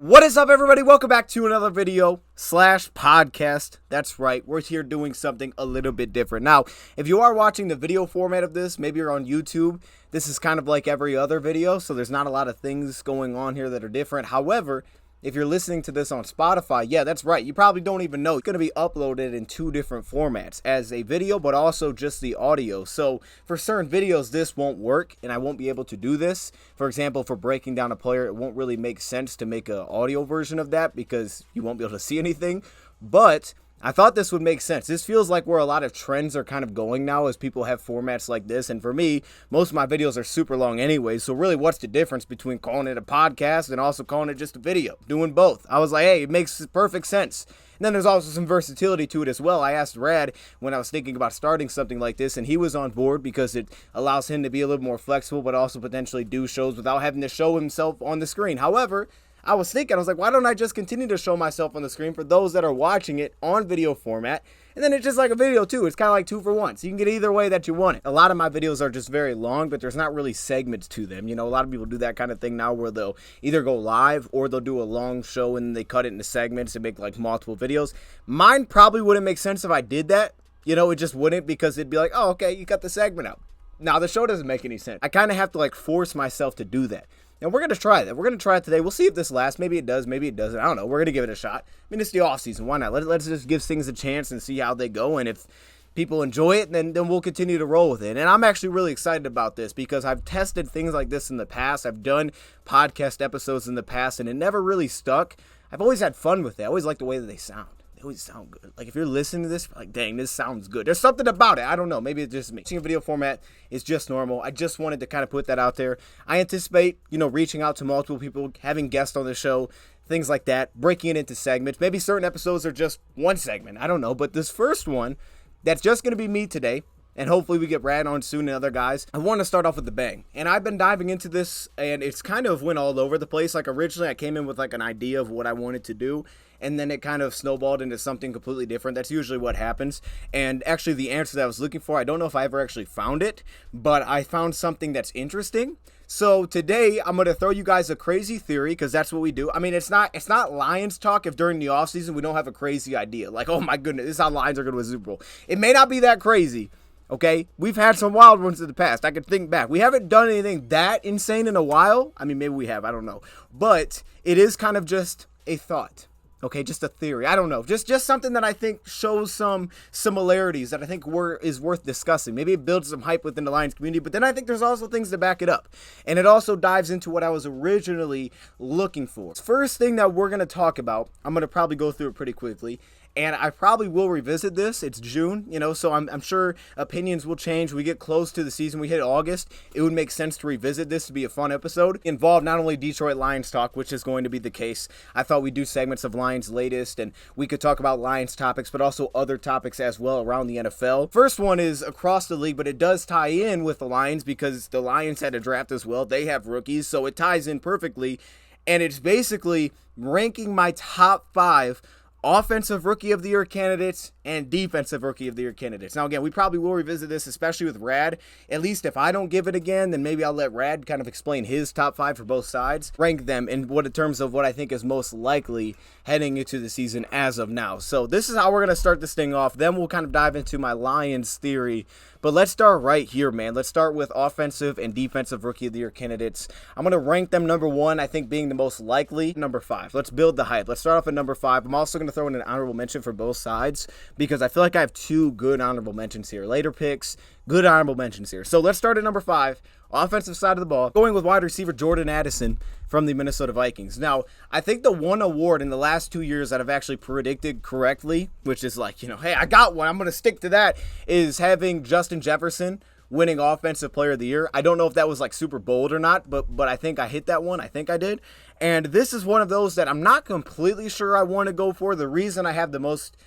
What is up, everybody? Welcome back to another video slash podcast. That's right, we're here doing something a little bit different. Now, if you are watching the video format of this, maybe you're on YouTube, this is kind of like every other video, so there's not a lot of things going on here that are different. However, if you're listening to this on Spotify, yeah, that's right. You probably don't even know. It's going to be uploaded in two different formats, as a video, but also just the audio. So for certain videos, this won't work, and I won't be able to do this. For example, for breaking down a player, it won't really make sense to make an audio version of that because you won't be able to see anything. But I thought this would make sense. This feels like where a lot of trends are kind of going now as people have formats like this. And for me, most of my videos are super long anyway. So really, what's the difference between calling it a podcast and also calling it just a video? Doing both. I was like, hey, it makes perfect sense. And then there's also some versatility to it as well. I asked Rad when I was thinking about starting something like this, and he was on board because it allows him to be a little more flexible, but also potentially do shows without having to show himself on the screen. However, I was like, why don't I just continue to show myself on the screen for those that are watching it on video format? And then it's just like a video too. It's kind of like 2 for 1. So you can get either way that you want it. A lot of my videos are just very long, but there's not really segments to them. You know, a lot of people do that kind of thing now where they'll either go live or they'll do a long show and they cut it into segments and make like multiple videos. Mine probably wouldn't make sense if I did that. You know, it just wouldn't, because it'd be like, oh, okay, you got the segment out. Now the show doesn't make any sense. I kind of have to like force myself to do that. And we're going to try that. We're going to try it today. We'll see if this lasts. Maybe it does. Maybe it doesn't. I don't know. We're going to give it a shot. I mean, it's the off season. Why not? Let's just give things a chance and see how they go. And if people enjoy it, then we'll continue to roll with it. And I'm actually really excited about this because I've tested things like this in the past. I've done podcast episodes in the past, and it never really stuck. I've always had fun with it. I always like the way that they sound. They always sound good. Like, if you're listening to this, like, dang, this sounds good. There's something about it. I don't know. Maybe it's just me. Seeing a video format is just normal. I just wanted to kind of put that out there. I anticipate, reaching out to multiple people, having guests on the show, things like that, breaking it into segments. Maybe certain episodes are just one segment. I don't know. But this first one, that's just going to be me today. And hopefully we get Rad on soon and other guys. I want to start off with a bang. And I've been diving into this, and it's kind of went all over the place. Like, originally I came in with like an idea of what I wanted to do, and then it kind of snowballed into something completely different. That's usually what happens. And actually the answer that I was looking for, I don't know if I ever actually found it, but I found something that's interesting. So today I'm going to throw you guys a crazy theory, because that's what we do. I mean, it's not Lions talk if during the offseason we don't have a crazy idea. Like, oh my goodness, this is how Lions are going to win the Super Bowl. It may not be that crazy. Okay, we've had some wild ones in the past. I could think back. We haven't done anything that insane in a while. I mean, maybe we have. I don't know. But it is kind of just a thought. Okay, just a theory. I don't know. Just something that I think shows some similarities that I think is worth discussing. Maybe it builds some hype within the Lions community, but then I think there's also things to back it up. And it also dives into what I was originally looking for. First thing that we're going to talk about, I'm going to probably go through it pretty quickly. And I probably will revisit this. It's June, so I'm sure opinions will change. We get close to the season. We hit August. It would make sense to revisit this to be a fun episode. Involve not only Detroit Lions talk, which is going to be the case. I thought we'd do segments of Lions latest, and we could talk about Lions topics, but also other topics as well around the NFL. First one is across the league, but it does tie in with the Lions because the Lions had a draft as well. They have rookies, so it ties in perfectly. And it's basically ranking my top 5 Offensive Rookie of the Year candidates and Defensive Rookie of the Year candidates. Now, again, we probably will revisit this, especially with Rad. At least if I don't give it again, then maybe I'll let Rad kind of explain his top 5 for both sides. Rank them in terms of what I think is most likely heading into the season as of now. So this is how we're going to start this thing off. Then we'll kind of dive into my Lions theory. But let's start right here, man. Let's start with Offensive and Defensive Rookie of the Year candidates. I'm going to rank them number 1, I think being the most likely. Number 5. Let's build the hype. Let's start off at number 5. I'm also going to throw in an honorable mention for both sides because I feel like I have 2 good honorable mentions here. Later picks, good honorable mentions here. So let's start at number 5. Offensive side of the ball, going with wide receiver Jordan Addison from the Minnesota Vikings. Now, I think the one award in the last 2 years that I've actually predicted correctly, which is like, hey, I got one, I'm going to stick to that, is having Justin Jefferson winning Offensive Player of the Year. I don't know if that was like super bold or not, but I think I hit that one. I think I did. And this is one of those that I'm not completely sure I want to go for. The reason I have the most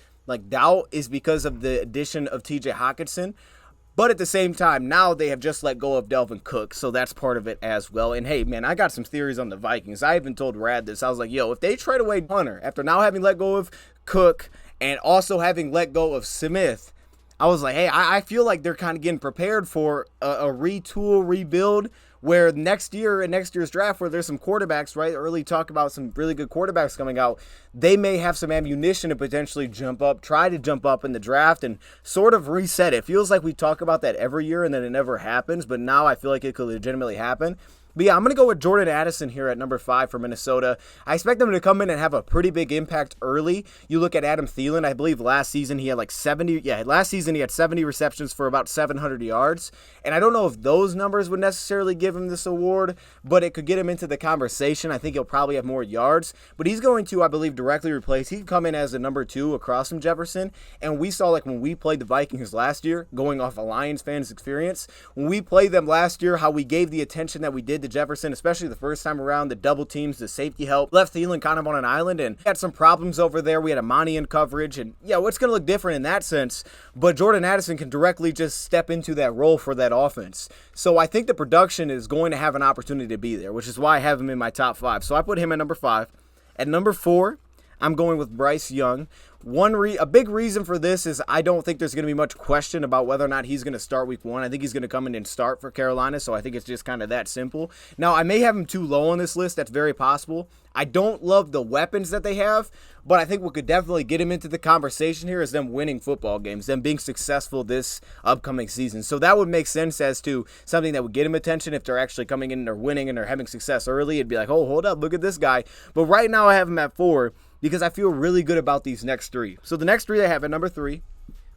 doubt is because of the addition of TJ Hockenson. But at the same time, now they have just let go of Dalvin Cook, so that's part of it as well. And hey, man, I got some theories on the Vikings. I even told Rad this. I was like, yo, if they trade away Hunter, after now having let go of Cook and also having let go of Smith, I was like, hey, I feel like they're kind of getting prepared for a retool, rebuild Where next year, in next year's draft, where there's some quarterbacks, right? Early talk about some really good quarterbacks coming out. They may have some ammunition to potentially try to jump up in the draft and sort of reset it. It feels like we talk about that every year and then it never happens, but now I feel like it could legitimately happen. But yeah, I'm going to go with Jordan Addison here at number 5 for Minnesota. I expect them to come in and have a pretty big impact early. You look at Adam Thielen, I believe last season he had like 70 receptions for about 700 yards. And I don't know if those numbers would necessarily give him this award, but it could get him into the conversation. I think he'll probably have more yards. But he's going to, I believe, directly replace. He can come in as a number 2 across from Jefferson. And we saw, like, when we played the Vikings last year, going off a Lions fans' experience, when we played them last year, how we gave the attention that we did to Jefferson, especially the first time around, the double teams, the safety help, left Thielen kind of on an island, and had some problems over there. We had Amani in coverage, and yeah, what's going to look different in that sense, but Jordan Addison can directly just step into that role for that offense. So I think the production is going to have an opportunity to be there, which is why I have him in my top 5. So I put him at number 5. At number 4, I'm going with Bryce Young. A big reason for this is I don't think there's going to be much question about whether or not he's going to start week 1. I think he's going to come in and start for Carolina, so I think it's just kind of that simple. Now, I may have him too low on this list. That's very possible. I don't love the weapons that they have, but I think what could definitely get him into the conversation here is them winning football games, them being successful this upcoming season. So that would make sense as to something that would get him attention if they're actually coming in and they're winning and they're having success early. It'd be like, oh, hold up, look at this guy. But right now I have him at 4 because I feel really good about these next 3. So the next 3 I have at number 3,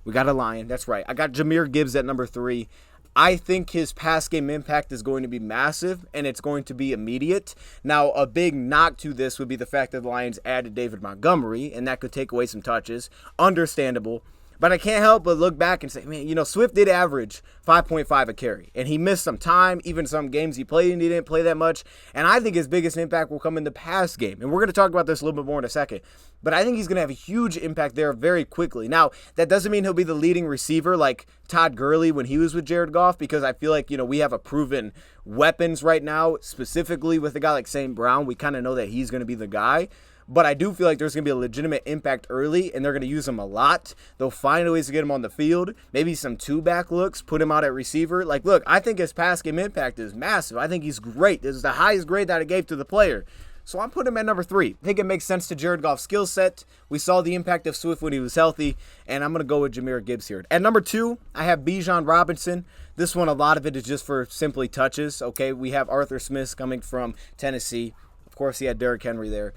we got a Lion. That's right. I got Jahmyr Gibbs at number 3. I think his pass game impact is going to be massive, and it's going to be immediate. Now, a big knock to this would be the fact that the Lions added David Montgomery, and that could take away some touches. Understandable. But I can't help but look back and say, man, Swift did average 5.5 a carry, and he missed some time. Even some games he played and he didn't play that much. And I think his biggest impact will come in the pass game. And we're going to talk about this a little bit more in a second. But I think he's going to have a huge impact there very quickly. Now, that doesn't mean he'll be the leading receiver like Todd Gurley when he was with Jared Goff, because I feel like, we have a proven weapons right now, specifically with a guy like St. Brown. We kind of know that he's going to be the guy. But I do feel like there's going to be a legitimate impact early, and they're going to use him a lot. They'll find ways to get him on the field, maybe some 2-back looks, put him out at receiver. Like, look, I think his pass game impact is massive. I think he's great. This is the highest grade that I gave to the player. So I'm putting him at number 3. I think it makes sense to Jared Goff's skill set. We saw the impact of Swift when he was healthy, and I'm going to go with Jahmyr Gibbs here. At number 2, I have Bijan Robinson. This one, a lot of it is just for simply touches. Okay, we have Arthur Smith coming from Tennessee. Of course, he had Derrick Henry there.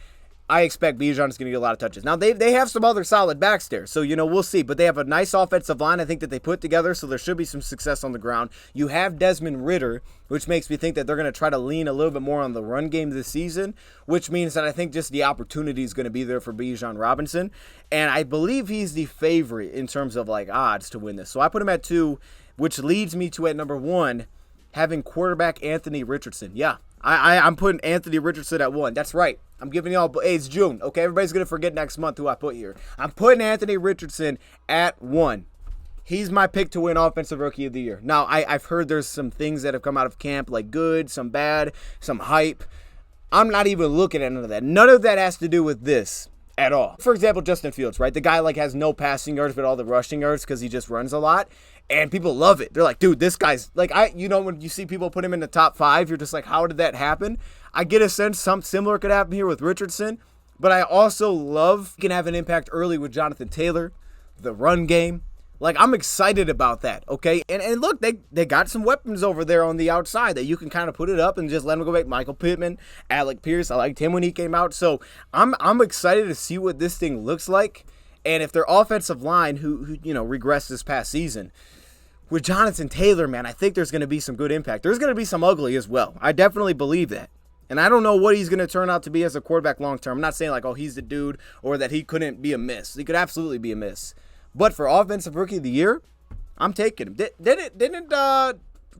I expect Bijan is going to get a lot of touches. Now, they have some other solid backs there, so, we'll see. But they have a nice offensive line, I think, that they put together, so there should be some success on the ground. You have Desmond Ridder, which makes me think that they're going to try to lean a little bit more on the run game this season, which means that I think just the opportunity is going to be there for Bijan Robinson. And I believe he's the favorite in terms of, odds to win this. So I put him at 2, which leads me to, at number 1, having quarterback Anthony Richardson. Yeah, I'm putting Anthony Richardson at 1. That's right. I'm giving y'all, hey, it's June, okay? Everybody's going to forget next month who I put here. I'm putting Anthony Richardson at 1. He's my pick to win Offensive Rookie of the Year. Now, I've heard there's some things that have come out of camp, like good, some bad, some hype. I'm not even looking at none of that. None of that has to do with this at all. For example, Justin Fields, right? The guy, has no passing yards but all the rushing yards because he just runs a lot. And people love it. They're like, dude, this guy's, when you see people put him in the top 5, you're just like, how did that happen? I get a sense something similar could happen here with Richardson, but I also love he can have an impact early with Jonathan Taylor, the run game. I'm excited about that, okay? And look, they got some weapons over there on the outside that you can kind of put it up and just let them go back. Michael Pittman, Alec Pierce, I liked him when he came out. So I'm excited to see what this thing looks like. And if their offensive line, who regressed this past season, with Jonathan Taylor, man, I think there's going to be some good impact. There's going to be some ugly as well. I definitely believe that. And I don't know what he's going to turn out to be as a quarterback long term. I'm not saying he's the dude or that he couldn't be a miss. He could absolutely be a miss. But for Offensive Rookie of the Year, I'm taking him. Didn't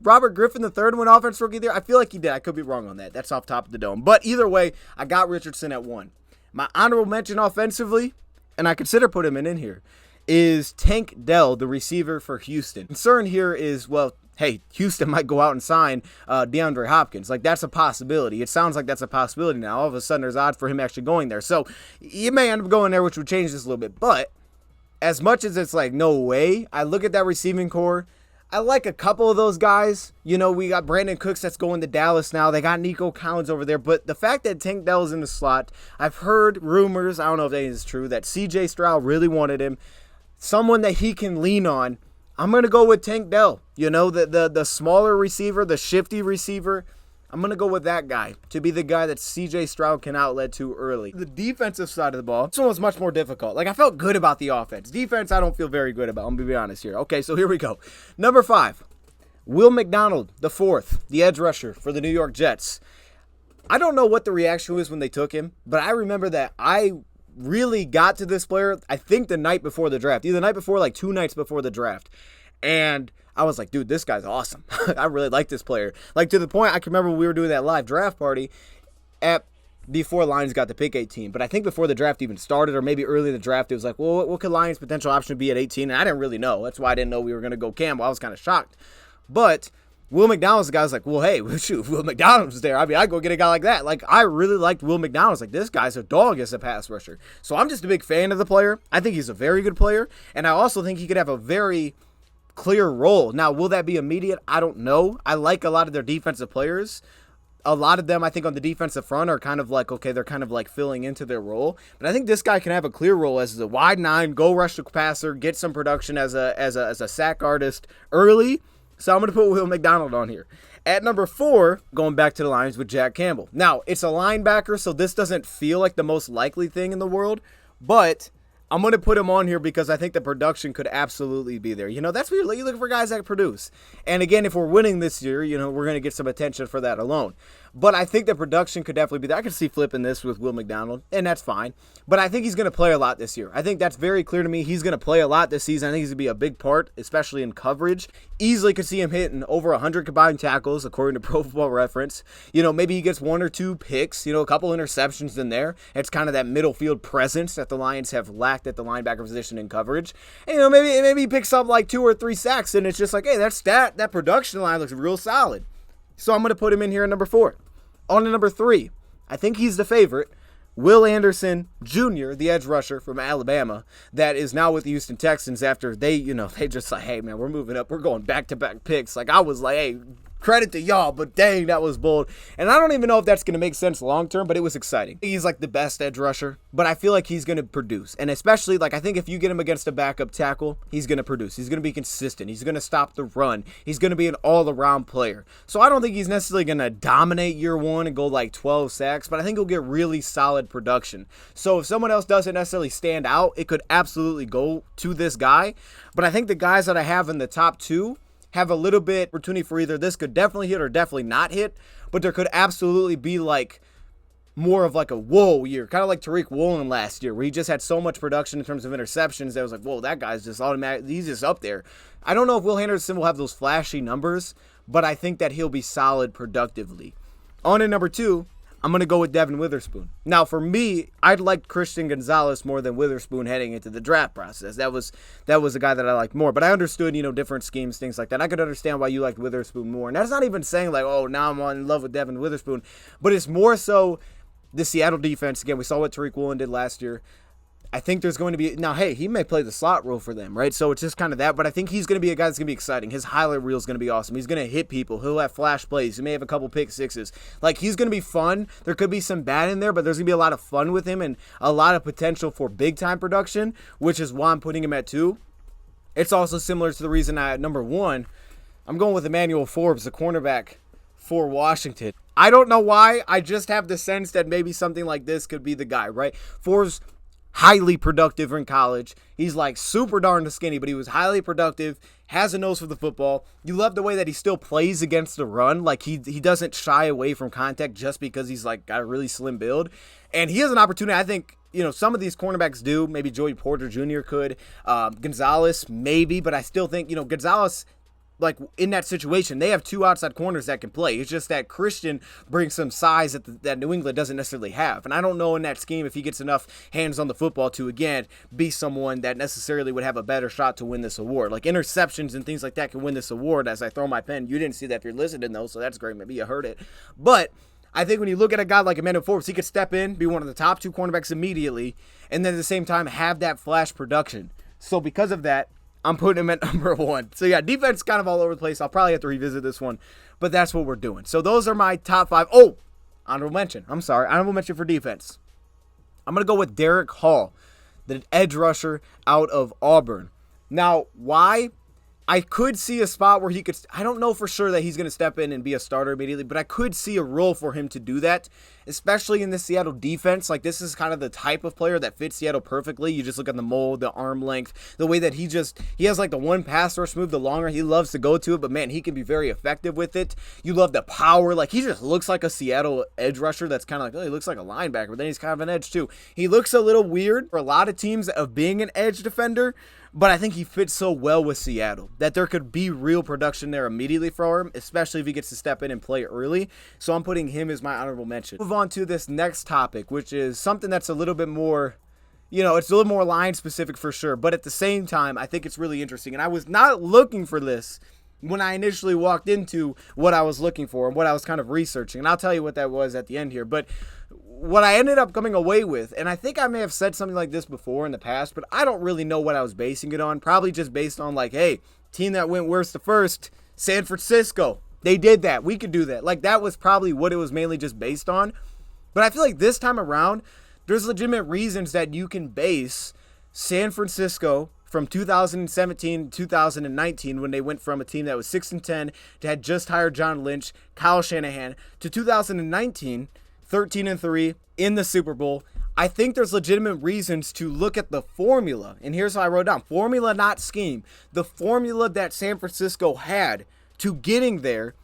Robert Griffin III win Offensive Rookie of the Year? I feel like he did. I could be wrong on that. That's off top of the dome. But either way, I got Richardson at 1. My honorable mention offensively, and I consider putting him in here, is Tank Dell, the receiver for Houston. Concern here is, hey, Houston might go out and sign DeAndre Hopkins. That's a possibility. It sounds like that's a possibility now. All of a sudden, there's odds for him actually going there. So, you may end up going there, which would change this a little bit. But, as much as it's no way, I look at that receiving core, I like a couple of those guys. You know, we got Brandon Cooks that's going to Dallas now. They got Nico Collins over there. But the fact that Tank Dell's in the slot, I've heard rumors, I don't know if that is true, that C.J. Stroud really wanted him. Someone that he can lean on. I'm going to go with Tank Dell. You know, the smaller receiver, the shifty receiver. I'm going to go with that guy to be the guy that C.J. Stroud can outlet to early. The defensive side of the ball, this one was much more difficult. Like, I felt good about the offense. Defense, I don't feel very good about. I'm going to be honest here. Okay, so here we go. Number 5, Will McDonald, the 4th, the edge rusher for the New York Jets. I don't know what the reaction was when they took him, but I remember that I really got to this player, I think the night before the draft. Either the night before, like 2 nights before the draft. And I was like, dude, this guy's awesome. I really like this player. Like, to the point, I can remember when we were doing that live draft party before Lions got the pick 18. But I think before the draft even started, or maybe early in the draft, it was like, well, what could Lions' potential option be at 18? And I didn't really know. That's why I didn't know we were going to go Campbell. I was kind of shocked. But Will McDonald's the guy was like, well, hey, shoot, Will McDonald's there. I mean, I'd go get a guy like that. Like, I really liked Will McDonald's. Like, this guy's a dog as a pass rusher. So I'm just a big fan of the player. I think he's a very good player. And I also think he could have a very clear role. Now, will that be immediate? I don't know. I like a lot of their defensive players. A lot of them, I think, on the defensive front are kind of like, okay, they're kind of like filling into their role. But I think this guy can have a clear role as a wide 9, go rush the passer, get some production as a sack artist early. So I'm going to put Will McDonald on here. At number 4, going back to the Lions with Jack Campbell. Now, it's a linebacker, so this doesn't feel like the most likely thing in the world, but I'm going to put him on here because I think the production could absolutely be there. You know, that's what you're looking for, guys that produce. And again, if we're winning this year, you know, we're going to get some attention for that alone. But I think the production could definitely be there. I could see flipping this with Will McDonald, and that's fine. But I think he's going to play a lot this year. I think that's very clear to me. He's going to play a lot this season. I think he's going to be a big part, especially in coverage. Easily could see him hitting over 100 combined tackles, according to Pro Football Reference. You know, maybe he gets 1 or 2 picks, you know, a couple interceptions in there. It's kind of that middle field presence that the Lions have lacked at the linebacker position in coverage. And, you know, maybe he picks up like 2 or 3 sacks, and it's just like, hey, that production line looks real solid. So I'm going to put him in here at number 4. On to number 3, I think he's the favorite, Will Anderson Jr., the edge rusher from Alabama, that is now with the Houston Texans after they just like, hey, man, we're moving up. We're going back-to-back picks. Like, I was like, hey, credit to y'all, but dang, that was bold. And I don't even know if that's going to make sense long-term, but it was exciting. He's like the best edge rusher, but I feel like he's going to produce. And especially, like, I think if you get him against a backup tackle, he's going to produce. He's going to be consistent. He's going to stop the run. He's going to be an all-around player. So I don't think he's necessarily going to dominate year 1 and go like 12 sacks, but I think he'll get really solid production. So if someone else doesn't necessarily stand out, it could absolutely go to this guy. But I think the guys that I have in the top 2 have a little bit opportunity for either this could definitely hit or definitely not hit, but there could absolutely be like more of like a whoa year, kind of like Tariq Woolen last year, where he just had so much production in terms of interceptions that was like, whoa, that guy's just automatic. He's just up there. I don't know if Will Anderson will have those flashy numbers, but I think that he'll be solid productively. On to number 2, I'm going to go with Devin Witherspoon. Now, for me, I'd liked Christian Gonzalez more than Witherspoon heading into the draft process. That was a guy that I liked more. But I understood, you know, different schemes, things like that. I could understand why you liked Witherspoon more. And that's not even saying like, oh, now I'm in love with Devin Witherspoon. But it's more so the Seattle defense. Again, we saw what Tariq Woolen did last year. I think there's going to be, now, hey, he may play the slot role for them, right? So it's just kind of that, but I think he's going to be a guy that's going to be exciting. His highlight reel is going to be awesome. He's going to hit people. He'll have flash plays. He may have a couple pick sixes. Like, he's going to be fun. There could be some bad in there, but there's going to be a lot of fun with him and a lot of potential for big-time production, which is why I'm putting him at 2. It's also similar to the reason at number 1, I'm going with Emmanuel Forbes, the cornerback for Washington. I don't know why. I just have the sense that maybe something like this could be the guy, right? Forbes, highly productive in college. He's like super darn skinny, but he was highly productive, has a nose for the football. You love the way that he still plays against the run. Like he doesn't shy away from contact just because he's like got a really slim build. And he has an opportunity, I think, you know, some of these cornerbacks do. Maybe Joey Porter Jr. could. Gonzalez, maybe. But I still think, you know, Gonzalez, like in that situation, they have 2 outside corners that can play. It's just that Christian brings some size that New England doesn't necessarily have. And I don't know in that scheme if he gets enough hands on the football to, again, be someone that necessarily would have a better shot to win this award. Like interceptions and things like that can win this award as I throw my pen. You didn't see that if you're listening, though, so that's great. Maybe you heard it. But I think when you look at a guy like Emmanuel Forbes, he could step in, be one of the top 2 cornerbacks immediately, and then at the same time have that flash production. So because of that, I'm putting him at number 1. So yeah, defense is kind of all over the place. I'll probably have to revisit this one, but that's what we're doing. So those are my top 5. Oh, honorable mention. I'm sorry. Honorable mention for defense. I'm going to go with Derek Hall, the edge rusher out of Auburn. Now, why? I could see a spot where he could, I don't know for sure that he's going to step in and be a starter immediately, but I could see a role for him to do that, especially in the Seattle defense. Like, this is kind of the type of player that fits Seattle perfectly. You just look at the mold, the arm length, the way that he has like the one pass rush move, the longer he loves to go to it, but man, he can be very effective with it. You love the power. Like, he just looks like a Seattle edge rusher that's kind of like, oh, he looks like a linebacker, but then he's kind of an edge too. He looks a little weird for a lot of teams of being an edge defender, but I think he fits so well with Seattle that there could be real production there immediately for him, especially if he gets to step in and play early. So I'm putting him as my honorable mention. Move on to this next topic, which is something that's a little bit more, it's a little more line specific for sure. But at the same time, I think it's really interesting. And I was not looking for this when I initially walked into what I was looking for and what I was kind of researching. And I'll tell you what that was at the end here. But what I ended up coming away with, and I think I may have said something like this before in the past, but I don't really know what I was basing it on. Probably just based on like, hey, team that went worst to first, San Francisco. They did that. We could do that. Like, that was probably what it was mainly just based on. But I feel like this time around, there's legitimate reasons that you can base San Francisco from 2017 to 2019, when they went from a team that was 6-10 to had just hired John Lynch, Kyle Shanahan, to 2019, 13-3 in the Super Bowl. I think there's legitimate reasons to look at the formula. And here's how I wrote down. Formula, not scheme. The formula that San Francisco had to getting there.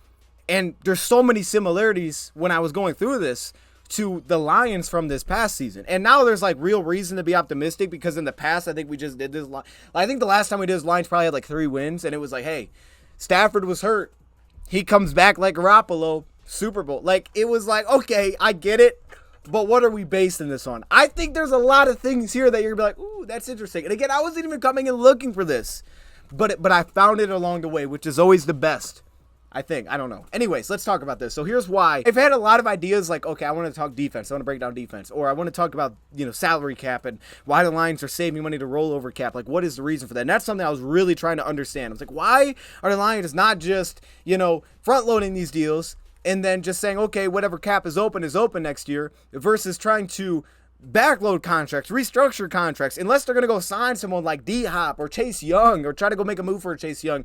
And there's so many similarities when I was going through this to the Lions from this past season. And now there's like real reason to be optimistic, because in the past, I think we just did this. I think the last time we did this, Lions probably had like 3 wins. And it was like, hey, Stafford was hurt. He comes back like Garoppolo. Super Bowl. Like, it was like, okay, I get it, but what are we basing this on? I think there's a lot of things here that you're gonna be like, ooh, that's interesting. And again, I wasn't even coming and looking for this, but I found it along the way, which is always the best, I think. I don't know. Anyways, let's talk about this. So here's why. I've had a lot of ideas like, okay, I want to talk defense. I want to break down defense. Or I want to talk about, salary cap and why the Lions are saving money to rollover cap. Like, what is the reason for that? And that's something I was really trying to understand. I was like, why are the Lions not just, front loading these deals and then just saying, okay, whatever cap is open next year, versus trying to backload contracts, restructure contracts, unless they're going to go sign someone like D-Hop or Chase Young or try to go make a move for Chase Young.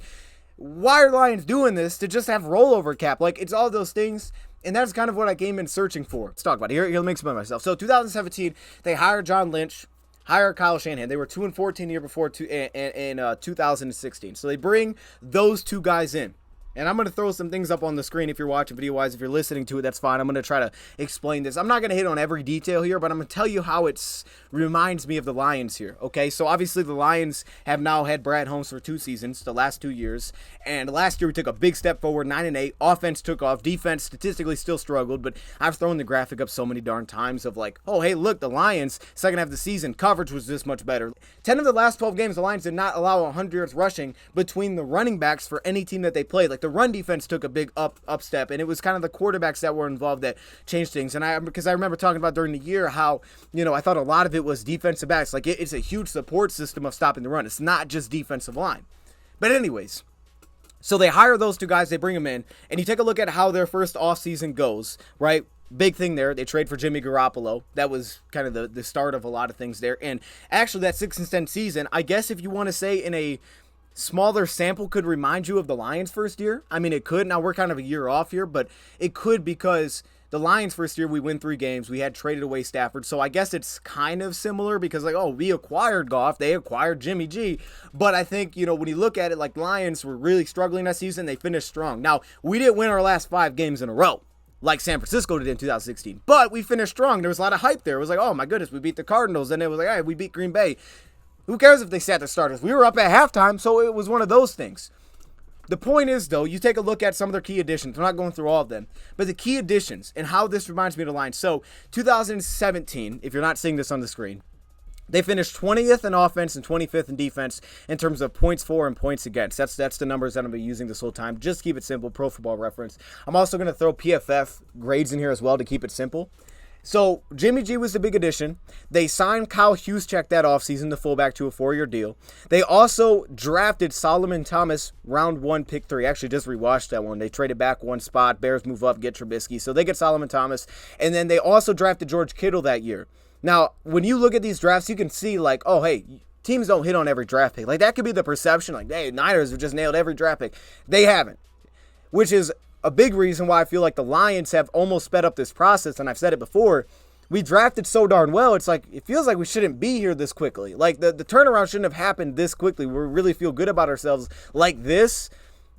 Why are the Lions doing this to just have rollover cap? Like, it's all those things, and that's kind of what I came in searching for. Let's talk about it. Here, let me explain myself. So 2017, they hired John Lynch, hired Kyle Shanahan. They were 2-14 the year before in 2016. So they bring those two guys in. And I'm going to throw some things up on the screen if you're watching video-wise. If you're listening to it, that's fine. I'm going to try to explain this. I'm not going to hit on every detail here, but I'm going to tell you how it reminds me of the Lions here, okay? So obviously the Lions have now had Brad Holmes for 2 seasons, the last 2 years. And last year we took a big step forward, 9-8. Offense took off. Defense statistically still struggled, but I've thrown the graphic up so many darn times of like, oh, hey, look, the Lions, second half of the season, coverage was this much better. 10 of the last 12 games, the Lions did not allow 100 yards rushing between the running backs for any team that they played. Like, the run defense took a big up step, and it was kind of the quarterbacks that were involved that changed things. And because I remember talking about during the year how, I thought a lot of it was defensive backs. Like, it's a huge support system of stopping the run. It's not just defensive line. But anyways, so they hire those 2 guys, they bring them in, and you take a look at how their first offseason goes, right? Big thing there. They trade for Jimmy Garoppolo. That was kind of the start of a lot of things there. And actually, that 6-10 season, I guess if you want to say in a smaller sample, could remind you of the Lions' first year. I mean, it could. Now, we're kind of a year off here, but it could, because the Lions' first year, we win 3 games. We had traded away Stafford. So I guess it's kind of similar, because like, oh, we acquired Goff. They acquired Jimmy G. But I think, when you look at it, like, Lions were really struggling that season. They finished strong. Now, we didn't win our last 5 games in a row like San Francisco did in 2016. But we finished strong. There was a lot of hype there. It was like, oh, my goodness, we beat the Cardinals. And it was like, hey, we beat Green Bay. Who cares if they sat their starters? We were up at halftime, so it was one of those things. The point is, though, you take a look at some of their key additions. I'm not going through all of them, but the key additions and how this reminds me of the Lions. So 2017, if you're not seeing this on the screen, they finished 20th in offense and 25th in defense in terms of points for and points against. That's the numbers that I'm going to be using this whole time. Just keep it simple, Pro Football Reference. I'm also going to throw PFF grades in here as well to keep it simple. So Jimmy G was the big addition. They signed Kyle Juszczyk that offseason, the fullback, to a 4-year deal. They also drafted Solomon Thomas, round 1, pick 3. Actually, just rewatched that one. They traded back one spot. Bears move up, get Trubisky. So they get Solomon Thomas. And then they also drafted George Kittle that year. Now, when you look at these drafts, you can see like, oh, hey, teams don't hit on every draft pick. Like, that could be the perception. Like, hey, Niners have just nailed every draft pick. They haven't, which is a big reason why I feel like the Lions have almost sped up this process. And I've said it before, we drafted so darn well. It's like, it feels like we shouldn't be here this quickly. Like, the turnaround shouldn't have happened this quickly. We really feel good about ourselves like this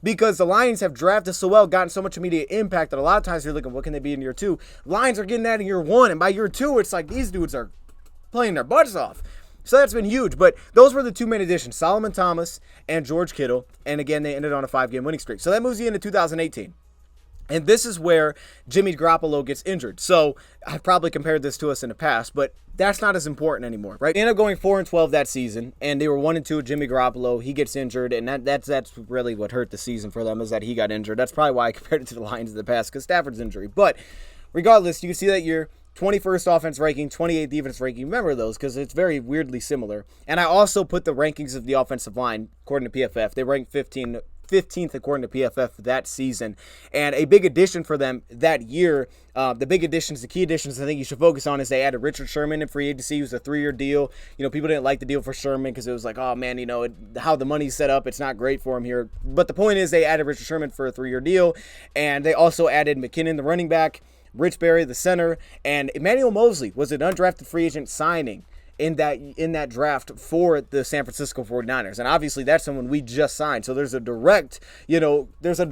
because the Lions have drafted so well, gotten so much immediate impact that a lot of times you're looking, what can they be in year 2? Lions are getting that in year 1. And by year 2, it's like these dudes are playing their butts off. So that's been huge. But those were the two main additions, Solomon Thomas and George Kittle. And again, they ended on a 5-game winning streak. So that moves you into 2018. And this is where Jimmy Garoppolo gets injured. So I've probably compared this to us in the past, but that's not as important anymore, right? They ended up going 4-12 that season, and they were 1-2 with Jimmy Garoppolo. He gets injured, and that's really what hurt the season for them, is that he got injured. That's probably why I compared it to the Lions in the past, because Stafford's injury. But regardless, you can see that year, 21st offense ranking, 28th defense ranking. Remember those because it's very weirdly similar. And I also put the rankings of the offensive line according to PFF. They ranked 15th according to PFF that season. And a big addition for them that year, the big additions, the key additions I think you should focus on is they added Richard Sherman in free agency. It was a 3-year deal. You know, people didn't like the deal for Sherman because it was like, oh man, you know, how the money's set up, it's not great for him here. But the point is they added Richard Sherman for a 3-year deal. And they also added McKinnon, the running back, Rich Berry, the center, and Emmanuel Mosley was an undrafted free agent signing in that draft for the San Francisco 49ers. And obviously that's someone we just signed. So there's a direct comparison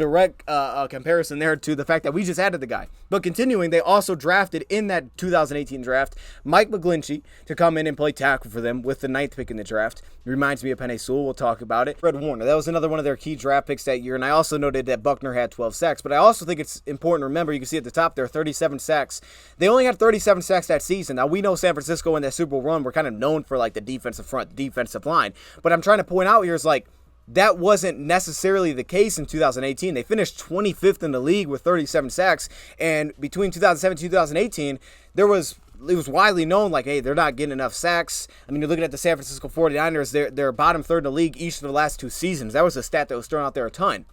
there to the fact that we just added the guy. But continuing, they also drafted in that 2018 draft Mike McGlinchey to come in and play tackle for them with the 9th pick in the draft. It reminds me of Penei Sewell. We'll talk about it. Fred Warner, that was another one of their key draft picks that year. And I also noted that Buckner had 12 sacks. But I also think it's important to remember, you can see at the top there, 37 sacks. They only had 37 sacks that season. Now, we know San Francisco in that Super Bowl run were kind of known for like the defensive front, defensive line. But I'm trying to point out here is like, that wasn't necessarily the case in 2018. They finished 25th in the league with 37 sacks. And between 2017 and 2018, it was widely known like, hey, they're not getting enough sacks. I mean, you're looking at the San Francisco 49ers, they're bottom third in the league each of the last 2 seasons. That was a stat that was thrown out there a ton.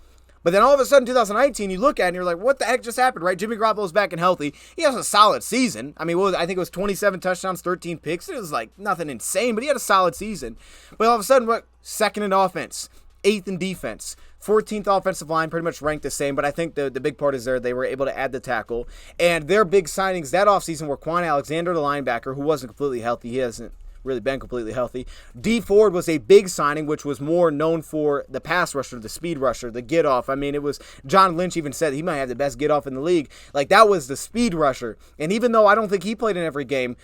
But then all of a sudden, 2019, you look at it and you're like, what the heck just happened, right? Jimmy Garoppolo's back and healthy. He has a solid season. I mean, I think it was 27 touchdowns, 13 picks. It was like nothing insane, but he had a solid season. But all of a sudden, what? 2nd in offense, 8th in defense, 14th offensive line, pretty much ranked the same. But I think the big part is they were able to add the tackle. And their big signings that offseason were Quan Alexander, the linebacker, who wasn't completely healthy. He hasn't really been completely healthy. Dee Ford was a big signing, which was more known for the pass rusher, the speed rusher, the get off. I mean, it was John Lynch even said he might have the best get off in the league. Like, that was the speed rusher. And even though I don't think he played in every game,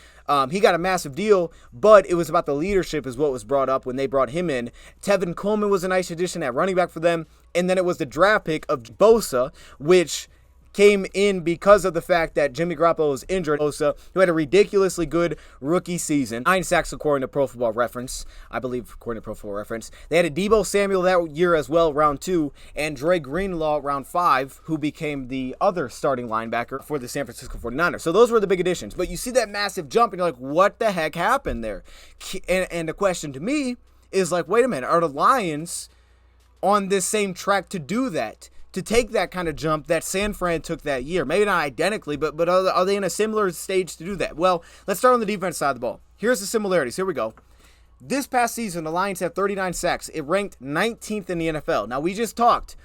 he got a massive deal, but it was about the leadership is what was brought up when they brought him in. Tevin Coleman was a nice addition at running back for them. And then it was the draft pick of Bosa, which came in because of the fact that Jimmy Garoppolo was injured. Bosa, who had a ridiculously good rookie season. 9 sacks according to Pro Football Reference. I believe according to Pro Football Reference. They had a Deebo Samuel that year as well, round 2, and Dre Greenlaw, round 5, who became the other starting linebacker for the San Francisco 49ers. So those were the big additions. But you see that massive jump, and you're like, what the heck happened there? And the question to me is like, wait a minute, are the Lions on this same track to do that? To take that kind of jump that San Fran took that year. Maybe not identically, but are they in a similar stage to do that? Well, let's start on the defense side of the ball. Here's the similarities. Here we go. This past season, the Lions have 39 sacks. It ranked 19th in the NFL. Now, we just talked.